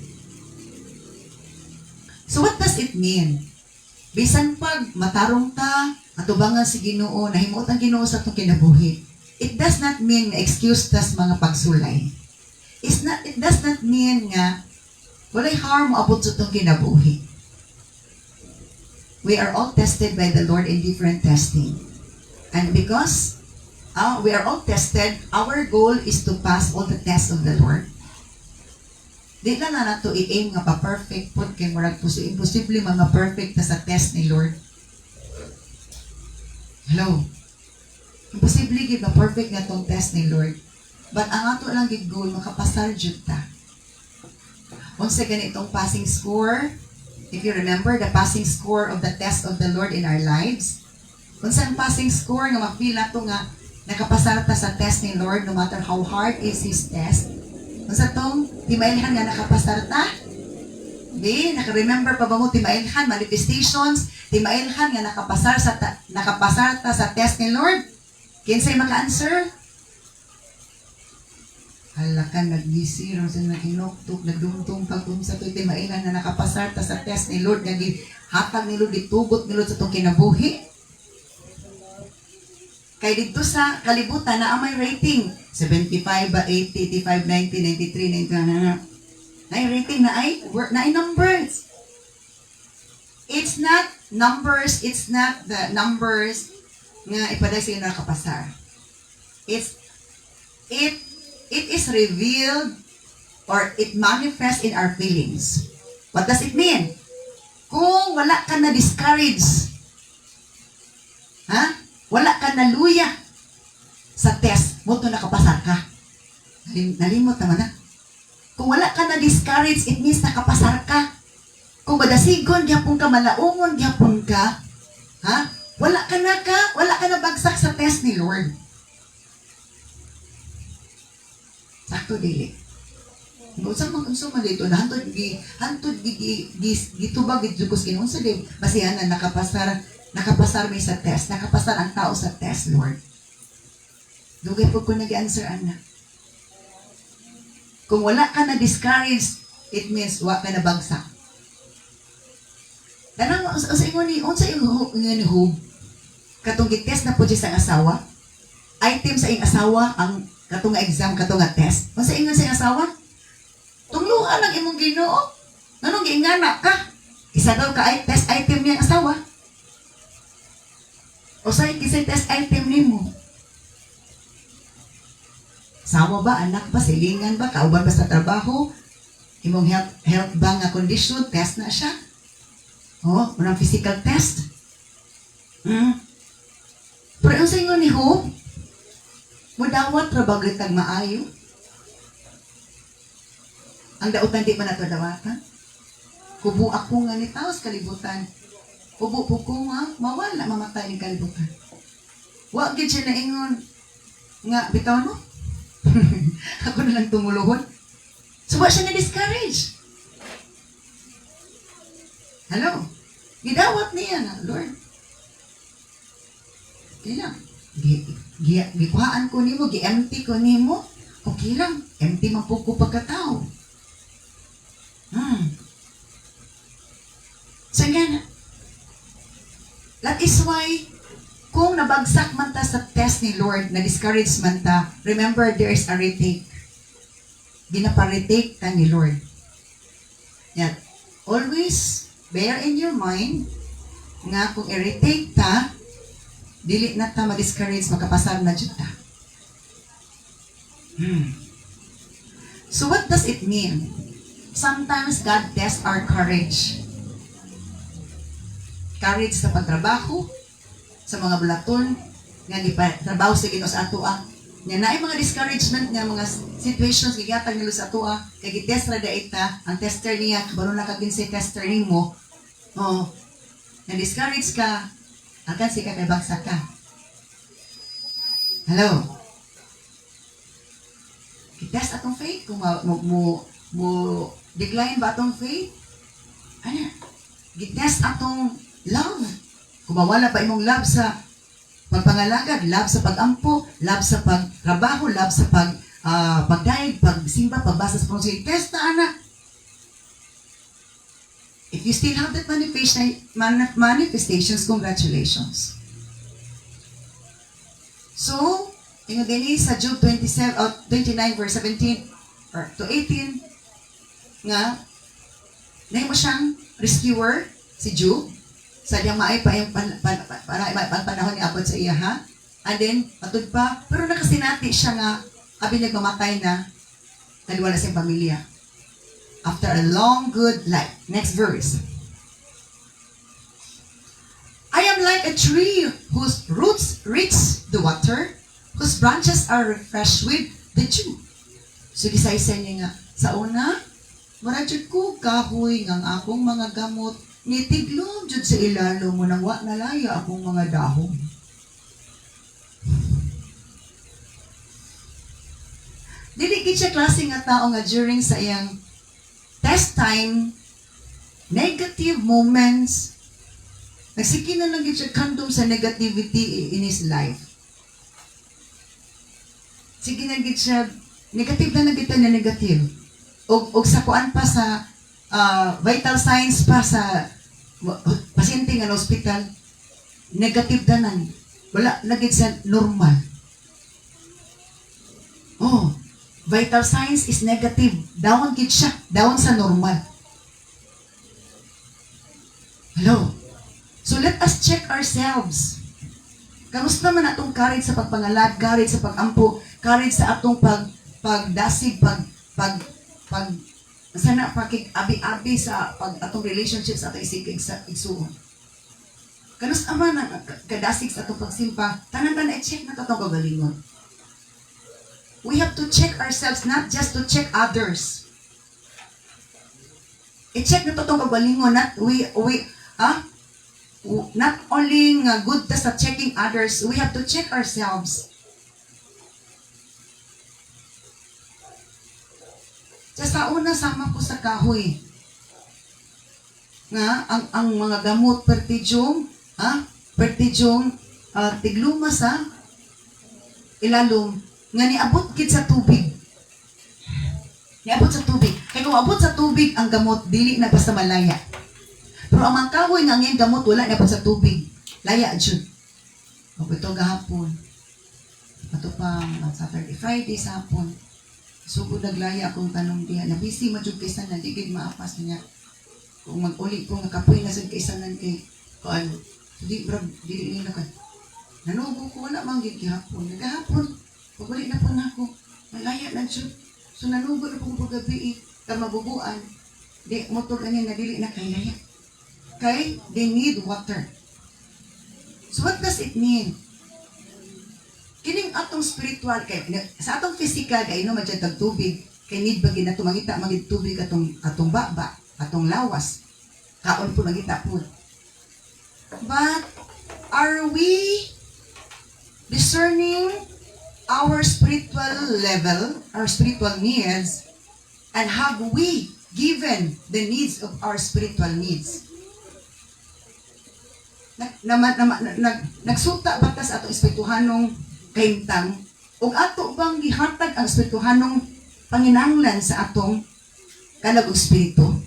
So what does it mean? Bisan pag matarong ta, atubangan si Ginoo, nahimot ang Ginoo sa itong kinabuhi, it does not mean na excuse tas mga pagsulay. It does not mean nga walay harm abot sa itong kinabuhi. We are all tested by the Lord in different testing. And because we are all tested, our goal is to pass all the tests of the Lord. Di na nato i-aim nga pa-perfect po, kay marag imposible mga perfect na sa test ni Lord. Hello? Imposible gid ma-perfect na tong test ni Lord. But ang ato lang gid goal, makapasar jud ta. Unsa ganitong passing score? If you remember the passing score of the test of the Lord in our lives, unsa ang passing score nga ma-feel nato nga nakapasar ta sa test ni Lord no matter how hard is His test? Unsa tong timailhan nga nakapasar ta? Naka-remember pa ba mo timailhan, manifestations, timailhan nga nakapasar ta sa test ni Lord? Kinsay maka-answer? Hala ka, nag-gisir, nag-inoktok, nagdumtong pag-unsa to, timailhan nga nakapasar ta sa test ni Lord, hatag ni Lord, ditugot ni Lord sa itong kinabuhi. Kaya dito sa kalibutan na may rating, 75 ba, 80, 85, 90, 93, 90, na rating na ay numbers. It's not numbers, it's not the numbers nga ipaday sa iyo nakapasar. It is revealed or it manifests in our feelings. What does it mean? Kung wala ka na discouraged, wala ka na luya sa test, mo to nakapasar ka. Nalimot naman na. Kung wala ka na discouraged, it means nakapasar ka. Kung madasigon, gyapon ka, malaungon, gyapon ka, ha? Wala ka na bagsak sa test ni Lord. Sakto dili. Unsa man dito na hantod gitubag gidjukos kinunsa di basihanan nakapasar mi sa test, nakapasar ang tao sa test, Lord. Dugay po ko nag-answer ana. Kung wala ka na discouraged, it means wa ka na bagsak. Tanang sa ingon ni unsa yung ni Hob katong gitest na po sa asawa. Item sa ing asawa ang katong exam katong test. Unsa ingon sa ing asawa? Tungluhan ang imong Ginoo. Nganong giingana ka? Isa daw ka ay test item niyang asawa. O sa kisay test item nimo. Asawa ba, anak ba, silingan ba, kauban ba sa trabaho? Imong health ba nga condition, test na siya? Oh, unang physical test. Pero yung sa inyo ni Hope, mudawat trabagay kang maayo. Ang dautan di man nato dawatan. Kubo ako nga ni taos kalibutan. Kubo po ko nga, mawala mamatay ni kalibutan. Wa gid siya na ingon nga bitaw no? Ako na lang tumuluhon. So wa siya na-discourage. Hello? Gidawat niya na, Lord. Okay lang. Gikuhaan ko nimo, gi-empty ko nimo. Okay lang. Empty man po ko pagkatao. So again, that is why kung nabagsak man ta sa test ni Lord, na-discourage man ta, remember there is a retake. Ginapa-retake ta ni Lord. Yan. Always bear in your mind nga kung i-retake ta, dili na ta ma-discourage, makapasar na dyan ta. So what does it mean? Sometimes God tests our courage. Courage sa pagtrabaho, sa mga bulaton, nga di pa trabaho sa Ginoo sa atoa. Nga naay mga discouragement nga mga situations gigatag nilo sa atoa, kay gitest ra daita, ang tester niya kabalo na kaginsay tester nimo. Oh, na-discourage ka, akan si kay bagsak ka. Hello? Gitest atong faith, kung mo decline ba atong faith? Ano? Gitest atong love. Kung mawala pa imong love sa pagpangalagad, love sa pagampo, love sa pagtrabaho, love sa pagdaig, pagsimba, pagbasa sa pronsi, test na anak. If you still have that manifestations, congratulations. So, tingnan din sa Job 29 verse 17 or to 18 nga nahin mo siyang rescuer si Job sa diyang maay pa yung panahon ni abot sa iya ha, and then patud pa pero nakasinati siya nga abi nagmamatay na naliwala siyang pamilya after a long good life. Next verse. I am like a tree whose roots reach the water, whose branches are refreshed with the dew. So gisaysay niya nga sa una, maradjud ko kahoy ng akong mga gamot, nitiglom jud sa ilalo mo nang wa nalaya akong mga dahon. Dili gid siya klase nga tao nga during sa iyang test time, negative moments, nagsiki na lang gid siya kandom sa negativity in his life. Sige na gid siya, negative na gid na negative. Og sa kuan pa sa vital signs pa sa pasyente nga hospital, negative danan. Wala na gid sa normal. Oh, vital signs is negative. Down gid siya, down sa normal. Hello? So let us check ourselves. Kamusta man atong courage sa pagpangalad, courage sa pagampo, courage sa atong pagdasig, sana pakig-abi-abi sa atong relationship sa atong isigig sa igsuon. Kanusta man ang kadasig sa atong pagsimpa, tanan-tanan i-check na atong kagalingon. We have to check ourselves, not just to check others. I-check na to itong kagalingon. Not only nga good ta sa checking others, we have to check ourselves. Sa una, sama ko sa kahoy. Nga, ang mga gamot, pertidyong, tigluma sa ilalom, nga niabot gid sa tubig. Niabot sa tubig. Kaya kung abot sa tubig ang gamot, dili na basta malaya. Pero ang mga kahoy nga ngayon gamot, wala niabot sa tubig. Laya, jud. O ito gahapon. Ito pa, Saturday, Friday sa hapon. Sugod naglaya akong tanong diya. Nabisi majud kaysa na, di gid maapas niya. Kung mag-uli ko, nakapoy na sa kaysa nan kay, kung di nila ka. Nanugo ko, wala mang gid gihapon. Nagahapon, pag-uli na po na ako. Malaya na jud. So nanugo na pong paggabi, mabubuan. Di, motor na na dili na kaya. Kay, they need water. So what does it mean? Kining atong spiritual, kay, sa atong physical, kay no madyan tag tubig, kay need bagay na tumangita, magit tubig atong baba, atong lawas. Kaon po magita po. But, are we discerning our spiritual level, our spiritual needs, and have we given the needs of our spiritual needs? Nagsuta ba ta sa atong espirituhanong kahimtang ug ato bang gihatag ang espirituhanong panginahanglan sa atong kanang espiritu?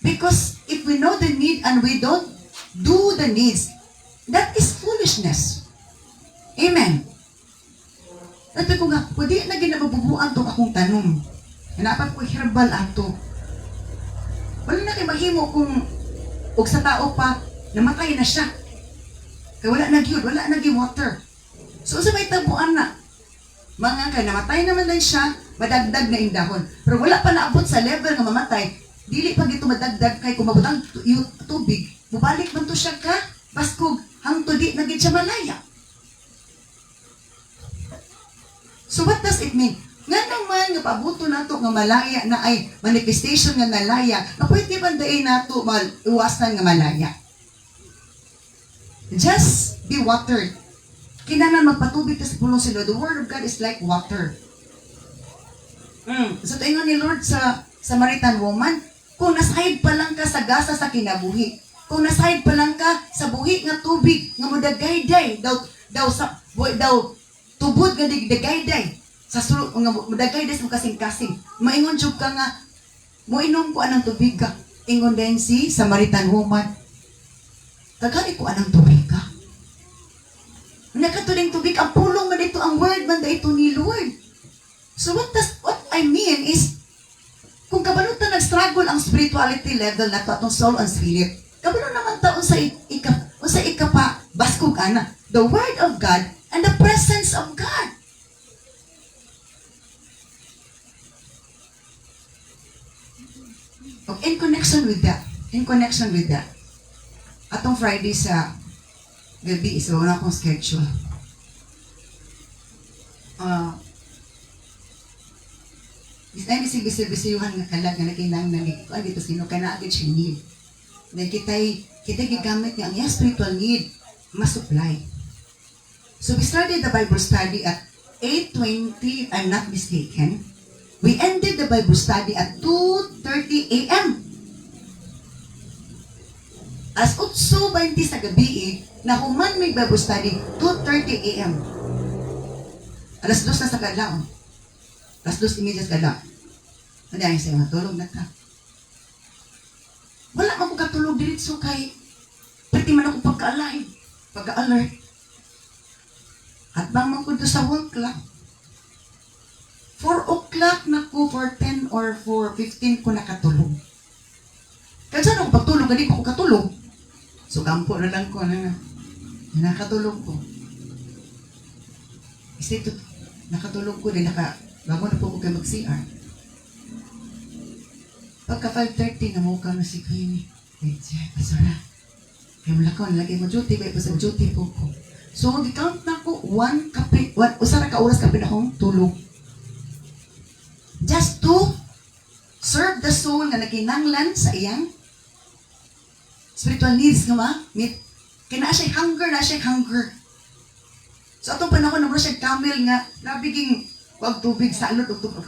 Because if we know the need and we don't do the needs, that is foolishness. Amen. At ko nga, pwede na ginababubuan itong akong tanong. Hanapan ko herbal ato. Wala na kayo mahimo kung og sa tao pa, namatay na siya. Kaya wala na gyud, wala na gyud water. So sa may tabuan na, mga kay namatay naman lang siya, madagdag na indahon. Pero wala pa naabot sa level nga mamatay, dili pa gito madagdag kay kung mabutang tubig, mubalik man to siya ka, baskog, hangtod di na gid siya malaya. So what does it mean? Nga naman nga pabuto nato nga malaya na ay manifestation nga malaya, na pwede bandain nato iwasan nga malaya. Just be watered. Kinahanglan magpatubig ka sa pulong sa Lord. The word of God is like water. So taingon ni Lord sa Samaritan woman, kung nasahid pa lang ka sa gasa sa kinabuhi, kung nasahid pa lang ka sa buhi nga tubig nga modagayday daw tubod nga digdagayday sa sulod nga modagayday sa kasing-kasing, maingon jud ka nga moinom ko anang tubig ka. Ingon din si Samaritan woman, tagali ko anang tubig ka. Nakatuling tubig ang pulong man dito, ang word man dito ni Lord. So what I mean is, kung kabalutan nag-struggle ang spirituality level na to, atong soul and spirit, kabalo naman taon sa ikapa, baskog ana, the word of God and the presence of God. In connection with that, atong Friday sa gabi, isa wala akong schedule. Ay, bisibisiyuhan nga kalag nga nakinang nagikuan dito sino ka na agad siya need. Then kita gigamit niya ang iyang spiritual need, masupply. So we started the Bible study at 8:20, if I'm not mistaken. We ended the Bible study at 2:30 a.m. As 8:20 sa gabi, nahuman may Bible study, 2:30 a.m. Alas 2 na sa kadlaon. Alas 2:30 sa kadlaon. Ano yung sa'yo, matulog na ka. Wala man ko katulog diritso kay pwede man ako pagka-alive, pagka-alert. At bang man ko doon sa work lang. 4 o'clock na ko, for 10 or for 15 ko nakatulog. Kaya saan ako pagtulog, hindi pa ako katulog. So, kampo na lang ko na nakatulog ko. Kasi ito, nakatulog ko din, bago na po ko kayo mag-CR. Pagka 5:30, namukaw na si Queenie. Wait, pasara. Kaya malakaw, nalagay mo duty, kaya pa sa duty po ko. So, mag-count na ko, usara ka oras kape na akong tulog. Just to serve the soul nga nakinanglan sa iyang spiritual needs nga ma-meet. Kaya na siya hunger. So atong panahon na siya camel nga nabiging wag tubig sa alot ug tubag.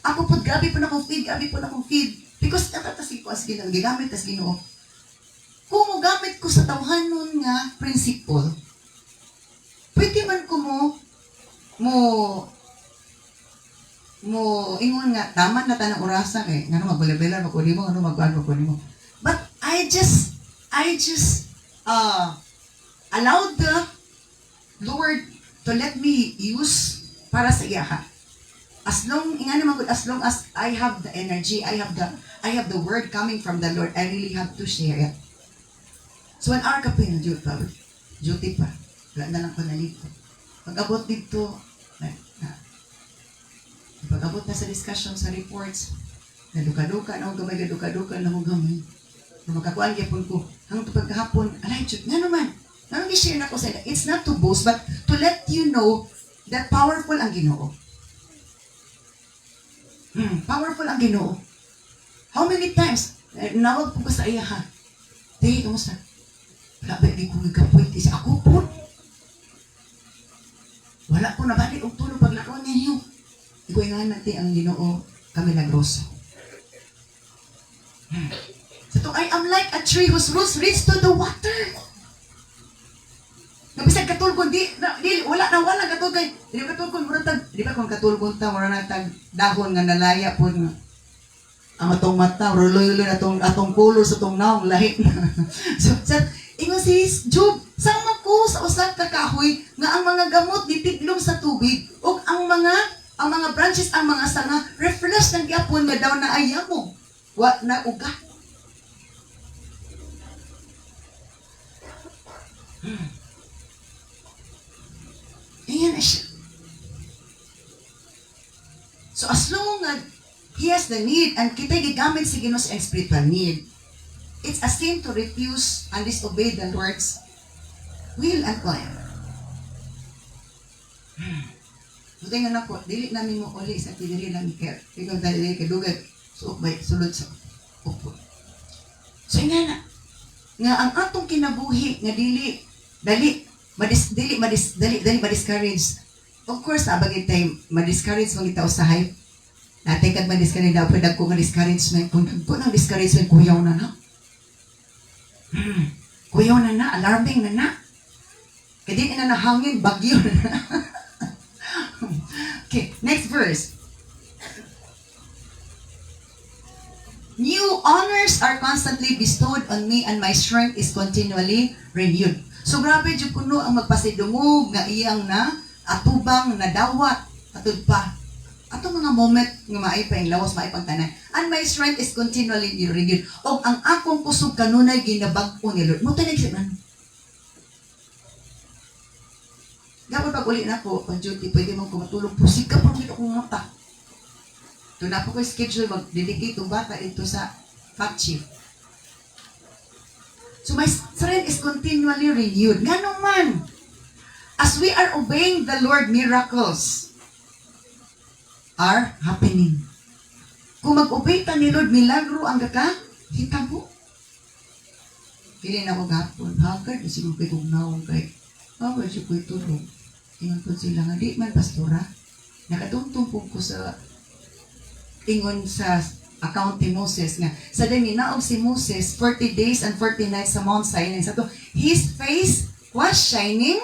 Ako po grabe po na akong feed. Because natatasi ko as Ginoo, gigamit as Ginoo. Kung mo gamit ko sa tawhanon nga principle, pwede man ko mo ingon nga tama na tanang orasa kay ngano magbalabelan ko nimo ngano magkuan ko nimo. But I just allowed the Lord to let me use para sa iya. As long as I have the energy, I have the word coming from the Lord, I really have to share it. So an hour ka pa yung duty pa. Wala na lang ko nalito. Pag-abot dito, pag-abot na sa discussion sa reports, naduka-duka na akong gamay, naduka-duka na akong gamay. Makakuan gyapon ko. Hangtod pagkahapon, alay, chut, nga naman. Nang i-share na ko sa ila. It's not to boast, but to let you know that powerful ang Ginoo. Powerful ang Ginoo. How many times, nawag po ko sa iya ha. Tay, kamusta? Wala ba di ko nagkapoy sa ako po? Wala ko nabalik og tulog paglakaw ninyo. Iguingan natin ang Ginoo kami nagroso. So I am like a tree whose roots reach to the water. Nabisag katulgon wala katulgon di ba katulgon mura tag di ba kung katulgon ta mura na tag dahon nga nalaya pud ang atong mata ruloy-luloy atong color sa atong naong lahi. So ingon si Job, sama ko sa usa ka kahoy nga ang mga gamot ditiglom sa tubig ug ang mga branches ang mga sanga refresh ng gyapon nga daw na ayamo. Wa na uga. Ayan na siya. So as long as he has the need and kita gigamit sa Ginoo sa spiritual need, it's a sin to refuse and disobey the Lord's will and plan. Buti nga na po, dili namin mo uli sa pinili ng care. Ikaw dali kadugag, sulod sa upo. So nga ang atong kinabuhi nga dali ma-discourage. Of course, nabagay tayo, ma-discourage mga itaw sa hype. Natay kag ma-discourage daw, pwede ko ma-discouragement. Kung nagpo ng discouragement, kuyaw na na. Kuyaw na na, alarming na na. Kaya di na nahangin, bagyo na na. Okay, next verse. New honors are constantly bestowed on me and my strength is continually renewed. So grabe jud kuno ang magpasidungog nga iyang na atubang na dawat atud pa. Ato mga moment nga maipay lawas maipang tanan. And my strength is continually renewed. Og ang akong kusog kanunay ginabag-o ni Lord. Mo tanay siya man. Dapat pag uli na ko on duty pwede mo ko matulog pusig ka pag akong mata. To na po ko schedule mag-dedicate og bata ito sa fact chief. So my strength is continually renewed. Nga naman, as we are obeying the Lord, miracles are happening. Kung mag-obey ta ni Lord, milagro ang hitabo. Pili na ko gapon, hagad, kasi kung kayo kong naong kay, hagad siya ko'y tulog. Ingon po sila nga, di man pastora, nakatungtong po ko sa ingon sa account ni Moses nga sa dami naog si Moses 40 days and 40 nights sa Mount Sinai sa to his face was shining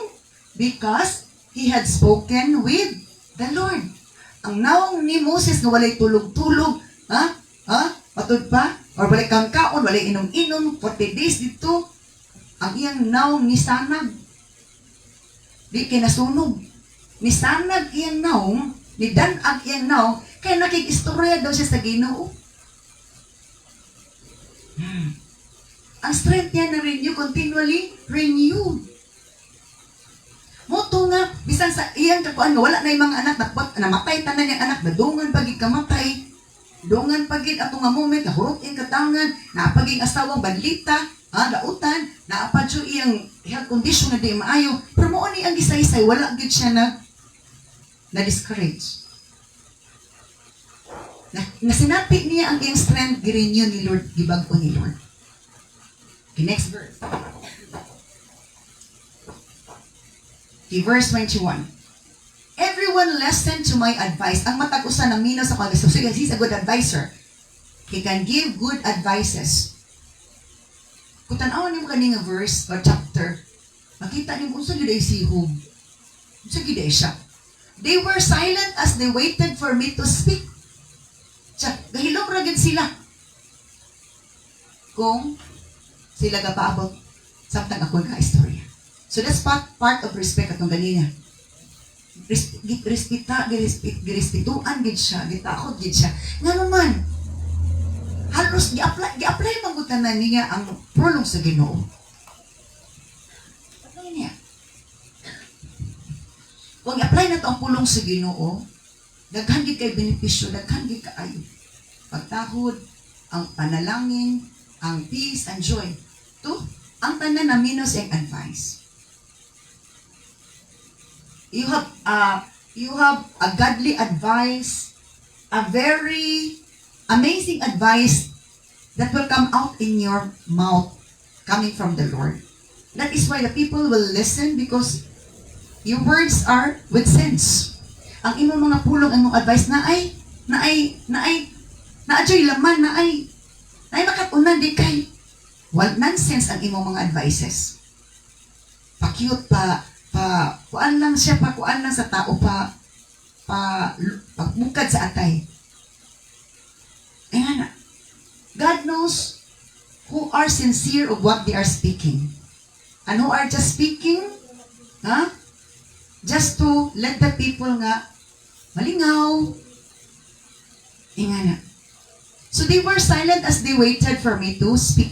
because he had spoken with the Lord. Ang naong ni Moses nga walay tulog-tulog patud pa or walay kangkaon walay inom-inom 40 days dito ang iyang naong nisanag di kinasunog nisanag iyang naong ni danag iyang naong kaya nakikistorya daw siya sa Ginoo. Ang strength niya na renew, continually renewed. Moto nga, bisan sa iyang kakuan, wala na yung mga anak, namatay tanan yung anak, nadungan pagig kamatay, dungan pagig atong nga moment, nahurot yung katangan, napagig asawang badlita, lautan, naapadyo iyang health condition na di maayo, pero mo ni ang gisaysay, wala gid siya na discourage. Nasinati niya ang iyang strength, girenew ni Lord, gibag-o ni Lord. Okay, next verse. Okay, verse 21. Everyone listen to my advice. Ang matag-usa ng minaw sa kagasto. So he's a good advisor. He can give good advices. Kung tanawan niyo kaning verse or chapter, makita niyo unsa gyud ay sihog. Unsa gyud ay siya. They were silent as they waited for me to speak. Gahilom ra gyud sila. Kung sila gapaabot samtang ako nga istorya. So that's part of respect atong ganina. Girespetuan gid siya, gitakot gid siya. Nga naman, halos gi-apply magutan niya ang pulong sa Ginoo. Apply niya. Kung i-apply na to ang pulong sa Ginoo, daghan gid kay benepisyo, daghan gid kaayo. Pagtahod, ang panalangin, ang peace and joy. To, ang tanan na minus ang advice. You have a godly advice, a very amazing advice that will come out in your mouth coming from the Lord. That is why the people will listen because your words are with sense. Ang imong mga pulong, ang imong advice na ay adyo'y laman, na ay makatunan di kay nonsense ang imong mga advices. Pa-cute kuan lang siya, kuan lang sa tao, pagmukad sa atay. Ayan na. God knows who are sincere of what they are speaking. And who are just speaking, just to let the people nga malingaw. Ayan na. So they were silent as they waited for me to speak.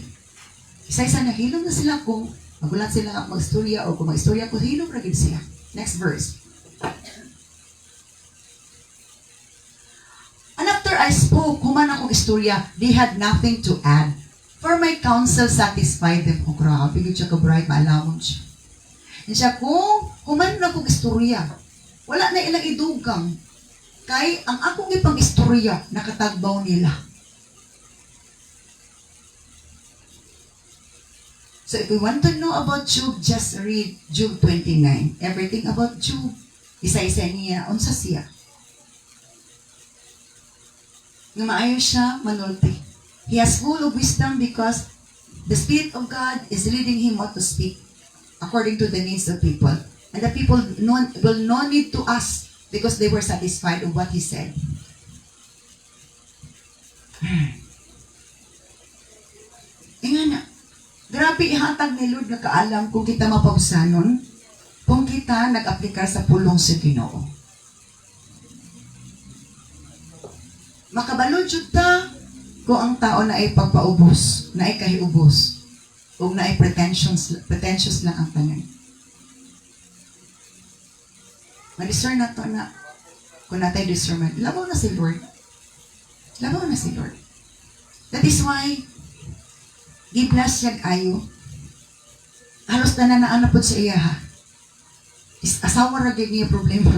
Isa-isa na hilom na sila kung magulat sila mag-istorya o kung mag-istorya ko, hilom na gid siya. Next verse. And after I spoke, human akong istorya, they had nothing to add. For my counsel satisfied them. Oh, grabe, gid siya ka-bright, maalamon siya. And siya, kung human na akong istorya, wala na ilang idugang. Kay ang akong ipang istorya, nakatagbaw nila. So if we want to know about Job, just read Job 29. Everything about Job, isa-isa niya, unsa siya. Nga maayo siya, manulti. He has full of wisdom because the Spirit of God is leading him what to speak according to the needs of people. And the people will no need to ask because they were satisfied with what he said. Nga na. Grabe ihatag ni Lord na kaalam kung kita mapausanon, kung kita nag-aplikar sa pulong sa Ginoo. Makabalod jud ta kung ang tao na ay pagpaubos, na ay kahiubos, o na ay pretentious lang ang tanan. Ma-discern na to na kung natay discernment. Labaw na si Lord. Labaw na si Lord. That is why gi-bless siya ayo. Halos na naanapod sa iya ha. Asawa ra gyud niya problema.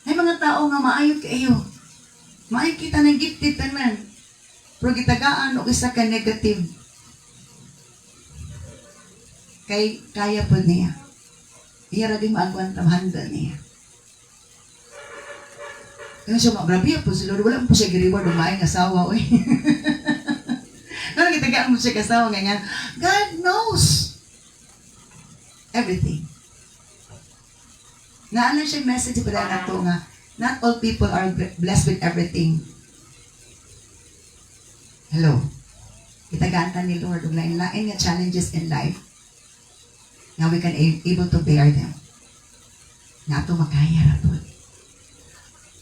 May mga tao nga maayo kayo. Maayo kita ng gifted tanan. Pero gitagaan og isa ka negative. Kay kaya po niya. Iya ra din maagwan tamhanda niya. Kaya siya grabe po si Lord, wala po siya gi-reward ng maayong asawa oy. Pero kitagaan mo siya kasawa ganyan. God knows everything. Naano siya message para na to nga, not all people are blessed with everything. Hello. Itagaan ta ni Lord og lain-lain nga challenges in life. Now we can able to bear them. Nga to makaya ra po.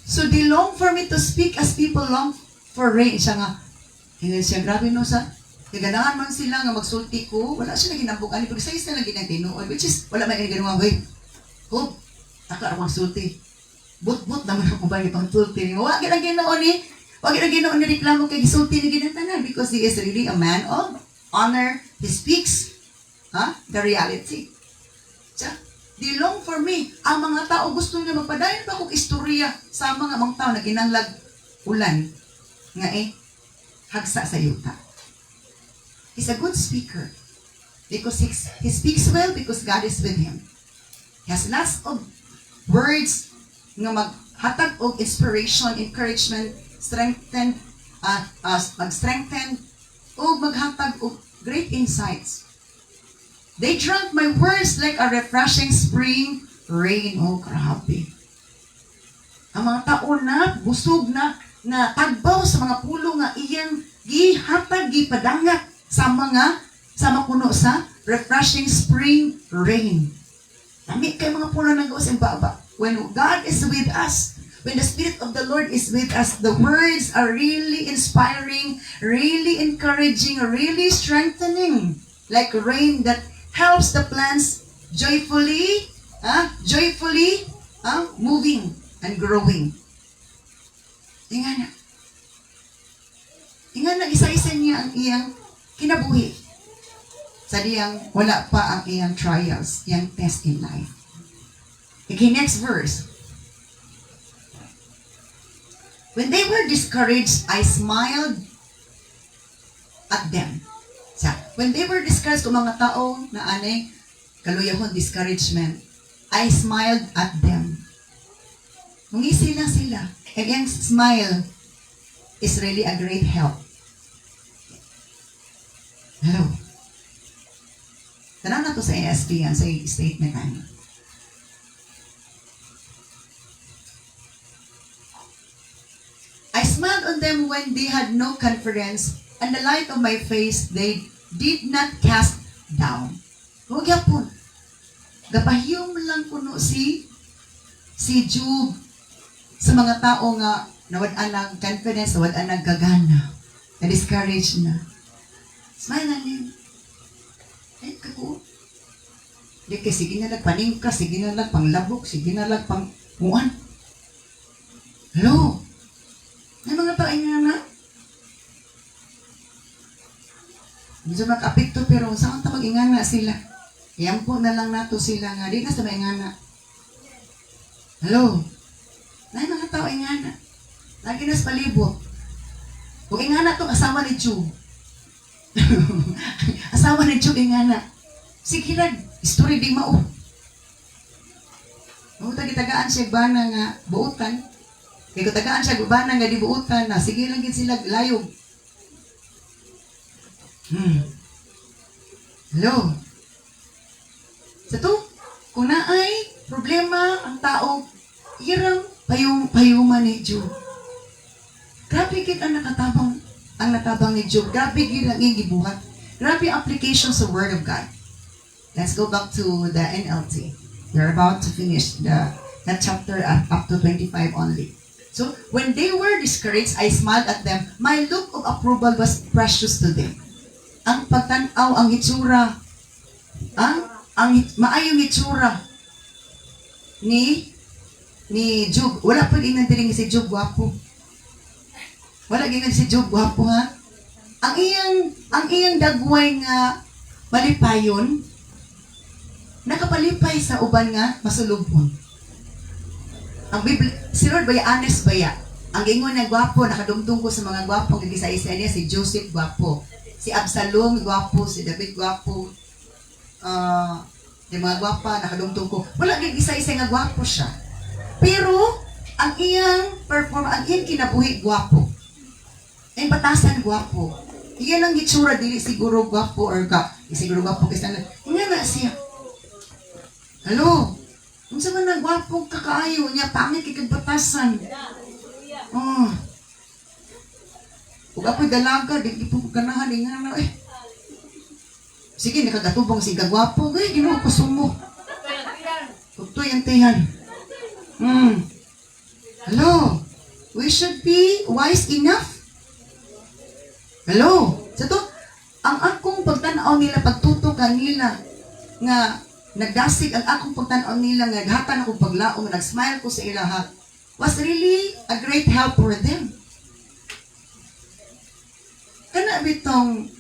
So they long for me to speak as people long for rain. Siya nga, hindi siya grabe no sa kaganahan man sila nga magsulti ko, wala siya na ginambukan. Pag isa-isa lang ginagtinuod, which is, wala man yung ginawa, wait, hope, taka ako magsulti. But naman ako ba itong sulti ni mo? Wag ang ginoon ni, wag ang ginoon ni reklamo kay gisulti ni ginatanan because he is really a man of honor. He speaks the reality. They long for me. Ang mga tao gusto nila magpadayon pa kong istorya sa mga tao na ginanglag ulan nga hagsa sa yuta. He's a good speaker because he speaks well because God is with him. He has lots of words nga maghatag og inspiration, encouragement, mag-strengthen o maghatag og great insights. They drank my words like a refreshing spring rain. Oh, grabe. Ang mga tao na busog na tagbaw sa mga pulo nga iyang gihatag, gipadangat sa makuno sa refreshing spring rain. Nami kay mga pulo na gawas ang baba. When God is with us, when the Spirit of the Lord is with us, the words are really inspiring, really encouraging, really strengthening. Like rain that helps the plants joyfully moving and growing. Tingnan na isa-isa niya ang iyang kinabuhi. Sa diyang wala pa ang iyang trials, iyang test in life. Okay, next verse. When they were discouraged, I smiled at them. When they were discouraged, kung mga tao na anay, kaluyahon, discouragement, I smiled at them. Mungisi lang sila. And yung smile is really a great help. Hello. Tanong na to sa ASP yan, sa statement namin. I smiled on them when they had no confidence, and the light of my face they did not cast down. Huwag yapon. Gapahiyom lang kuno si Job sa mga tao nga nawad-an ng confidence, nawad-an ng gagana, na-discourage na. Smile na rin. Kako. Di kay sige na lang paningka, sige na lang panglabok, sige na lang pang muan. Hello? May mga tao nga medyo mag-apekto pero saan ta mag-ingana sila? Iyampo na lang nato sila nga. Di na sa maingana. Hello? May mga tao ingana. Lagi na sa palibot. Kung ingana itong asawa ni Job. Asawa ni Job ingana. Sige lang, story di mao. Tagitagaan siya bana nga buutan. Kaya kung tagaan siya bana nga di buutan na, sige lang din sila layog. Hello? Sa to, kung naay problema ang tao, irang payuman ni Job. Grabe gid ang natabang ni Job. Grabe gid ang gibuhat. Grabe application sa Word of God. Let's go back to the NLT. We're about to finish that chapter up to 25 only. So, when they were discouraged, I smiled at them. My look of approval was precious to them. Ang pagtanaw, ang itsura, ang maayong itsura ni Job. Wala po din nandiring si Job gwapo. Wala ganyan si Job gwapo ha. Ang iyang dagway nga malipayon, nakapalipay sa uban nga masulubon. Ang Biblia, si Lord baya, honest baya. Ang gingon na gwapo, nakadumdum ko sa mga gwapo, ang gisa-isa niya, si Joseph gwapo. Si Absalom gwapo, si David gwapo. Yung mga gwapa, nakadumdum ko. Wala gisa-isa nga gwapo siya. Pero, ang iyang ang iyang kinabuhi gwapo. Ang batasan gwapo. Iyan ang gitsura, dili siguro gwapo or siguro gwapo kasi nga na siya. Hello? Kung sa man nagwapo kakaayo niya, pangit kikagbatasan. Kung ako'y dalaga, di po ganahan, nga na Sige, nakagatubang si kagwapo, ginawa ko sumo. Kutoy ang tiyan. Hello? We should be wise enough. Hello? Sa to, ang akong pagtanaw nila, pagtuto kanila, nga nagdasig ang akong pagtanaw nila, nga hatan akong paglaong, nag-smile ko sa ilaha, was really a great help for them. Kana bitong,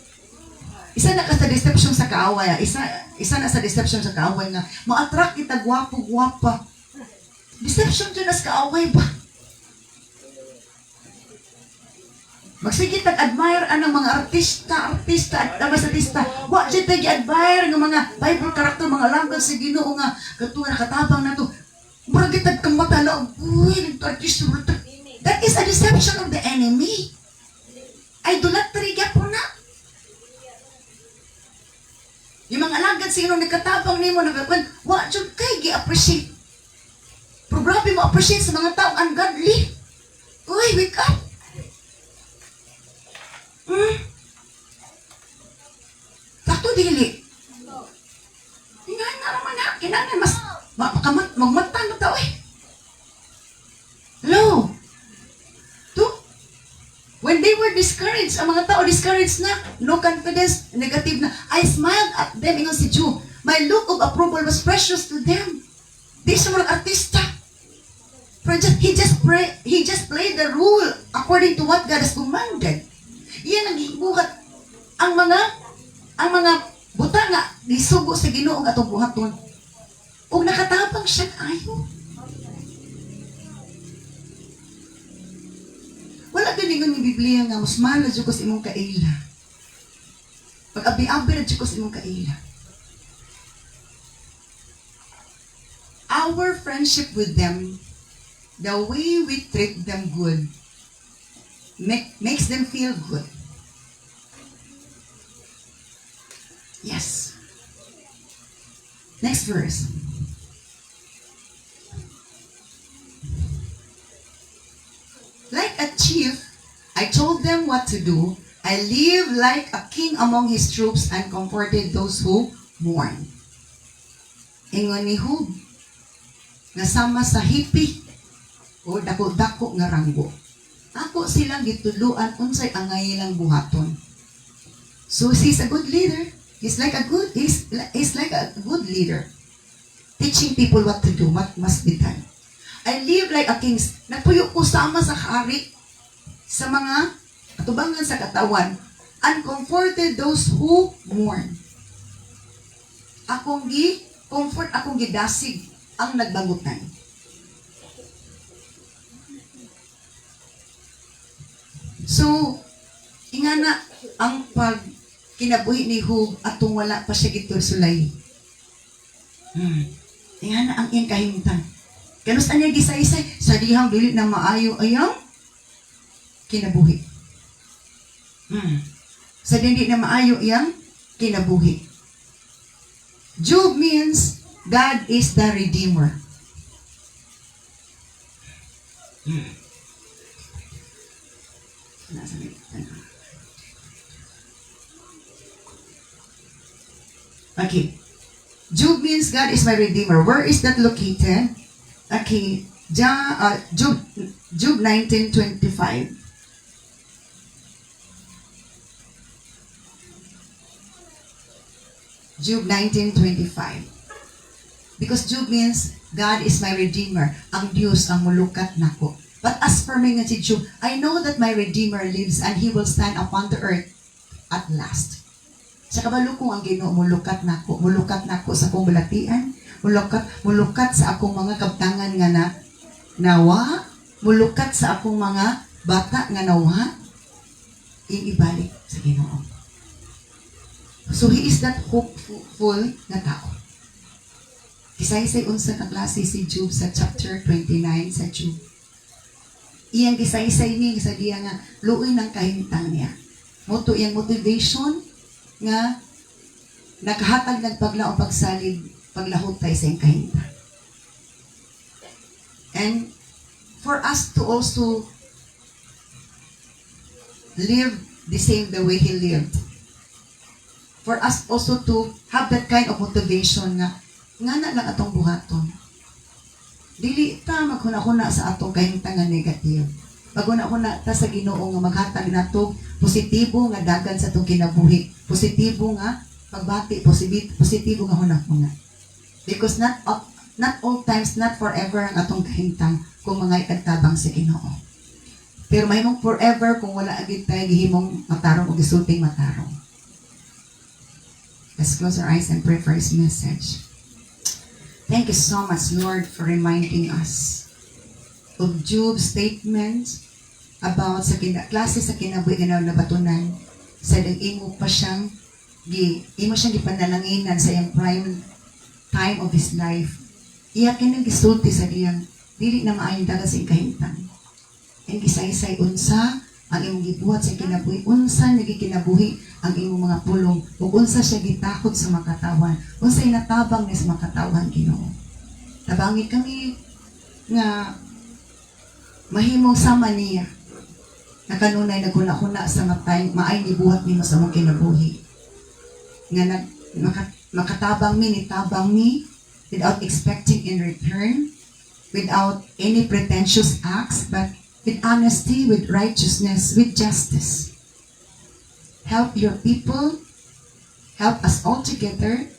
isa na ka sa deception sa kaaway, isa na sa deception sa kaaway nga, ma-attract kita gwapo-gwapa. Deception dyan as kaaway ba? Magsige tag-admire anang mga artista at tabas artista. Wa jud tag-admire ng mga Bible character, mga langgam sa Ginoo nga katuwa nakatabang na to. Murag tag kamata na, uy, artista. That is a deception of the enemy. Idolatry gyapon na. Yung mga langgam sa Ginoo nagkatabang nimo nagakwan, wa jud kay gi-appreciate. Pero grabe mo appreciate sa mga taong ungodly. Uy, wake up. Takto dili. Hingahan na naman na. Kinangan mas magmata na tao eh. Hello? When they were discouraged, ang mga tao discouraged na, no confidence, negative na, I smiled at them, ingon si Job. My look of approval was precious to them. Di siya mga artista. He just played the rule according to what God has commanded. Iyan ang gibuhat ang mga buta nga disugo sa Ginoo atong buhaton. Ug nakatabang siya ayo. Wala ganingon ni Biblia nga mas mahal jud ko sa imong kaila. Pag-abi-abi ra jud ko sa imong kaila. Our friendship with them, the way we treat them good, makes them feel good. Yes. Next verse. Like a chief, I told them what to do. I lived like a king among his troops and comforted those who mourn. Ingon ni Job, nasama sa hipi o dako-dako nga ranggo. Ako silang gituluan unsay angay lang buhaton. So he's a good leader. He's like a good leader. Teaching people what to do, what must be done. I live like a king. Nagpuyo ko sama sa hari, sa mga katubangan sa katawan, and comforted those who mourn. Akong comfort, akong gidasig ang nagbangutan. So, ingana ang pag kinabuhi ni Job atong wala pa siya gitulsulay. Ingana ang iyang kahimtang. Kanusta niya gisaysay sa dihang dili na maayo ayang kinabuhi. Sa dili na maayo iyang kinabuhi. Job means God is the Redeemer. Okay. Job means God is my Redeemer. Where is that located? Okay. Job 19:25. Job 19:25. Because Job means God is my Redeemer. Ang Diyos ang mulukat nako. But as for me nga si Job, I know that my Redeemer lives and He will stand upon the earth at last. Sa kabalo kong ang Ginoo mulukat nako sa akong balatian, mulukat sa akong mga kabtangan nga nawa, mulukat sa akong mga bata nga nawa, ibalik sa Ginoo. So He is that hopeful na tao. Gisaysay unsa ka klase si Job sa chapter 29 sa Job. Iyang gisaysay ni sa diya nga luoy ng kahimtang niya. Moto iyang motivation nga nakahatag ng paglaong pagsalig paglahutay sa iyang kahimtang. And for us to also live the same the way he lived. For us also to have that kind of motivation nga na lang atong buhaton. Dili ta maghuna-huna sa atong kahimtang nga negative. Maghuna-huna ta sa Ginoo nga maghatag nato positibo nga dagan sa atong kinabuhi. Positibo nga pagbati, positibo nga hunahuna. Because not all times, not forever ang atong kahimtang kung mga ikagtabang sa Ginoo. Pero mahimong forever kung wala agad tayo gihimong matarong o gisulting matarong. Let's close our eyes and pray for His message. Thank you so much, Lord, for reminding us of Job's statements about sa klase sa kinabuhi nga nabatunan sa imo pa siyang imo siyang gipanalanginan sa iyang prime time of his life. Iya kinang gisulti sa diyang dili na maayong dagat sa kahimtang. Ang gisaysay unsa ang imong gibuhat sa kinabuhi, unsa nagikinabuhi ang imong mga pulong, ug unsa siya gitakod sa makatawan, unsay natabang ni sa makatawan Ginoo. Tabangi kami nga mahimong sama niya na kanunay naguna-kuna sa maay nibuhat nimo sa mong kinabuhi. Nga makatabang mi, nitabang mi without expecting in return, without any pretentious acts, but with honesty, with righteousness, with justice. Help your people, help us all together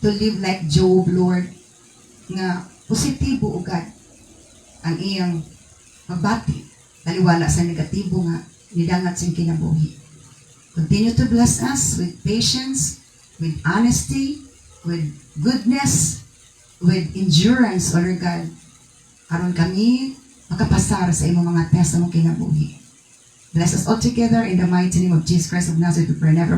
to live like Job, Lord, nga positibo ugad ang iyang magbati, taliwala sa negatibo nga nidangat sa kinabuhi. Continue to bless us with patience, with honesty, with goodness, with endurance, O Lord God, aron kami makapasar sa imong mga test sa mong kinabuhi. Bless us all together in the mighty name of Jesus Christ of Nazareth, we pray never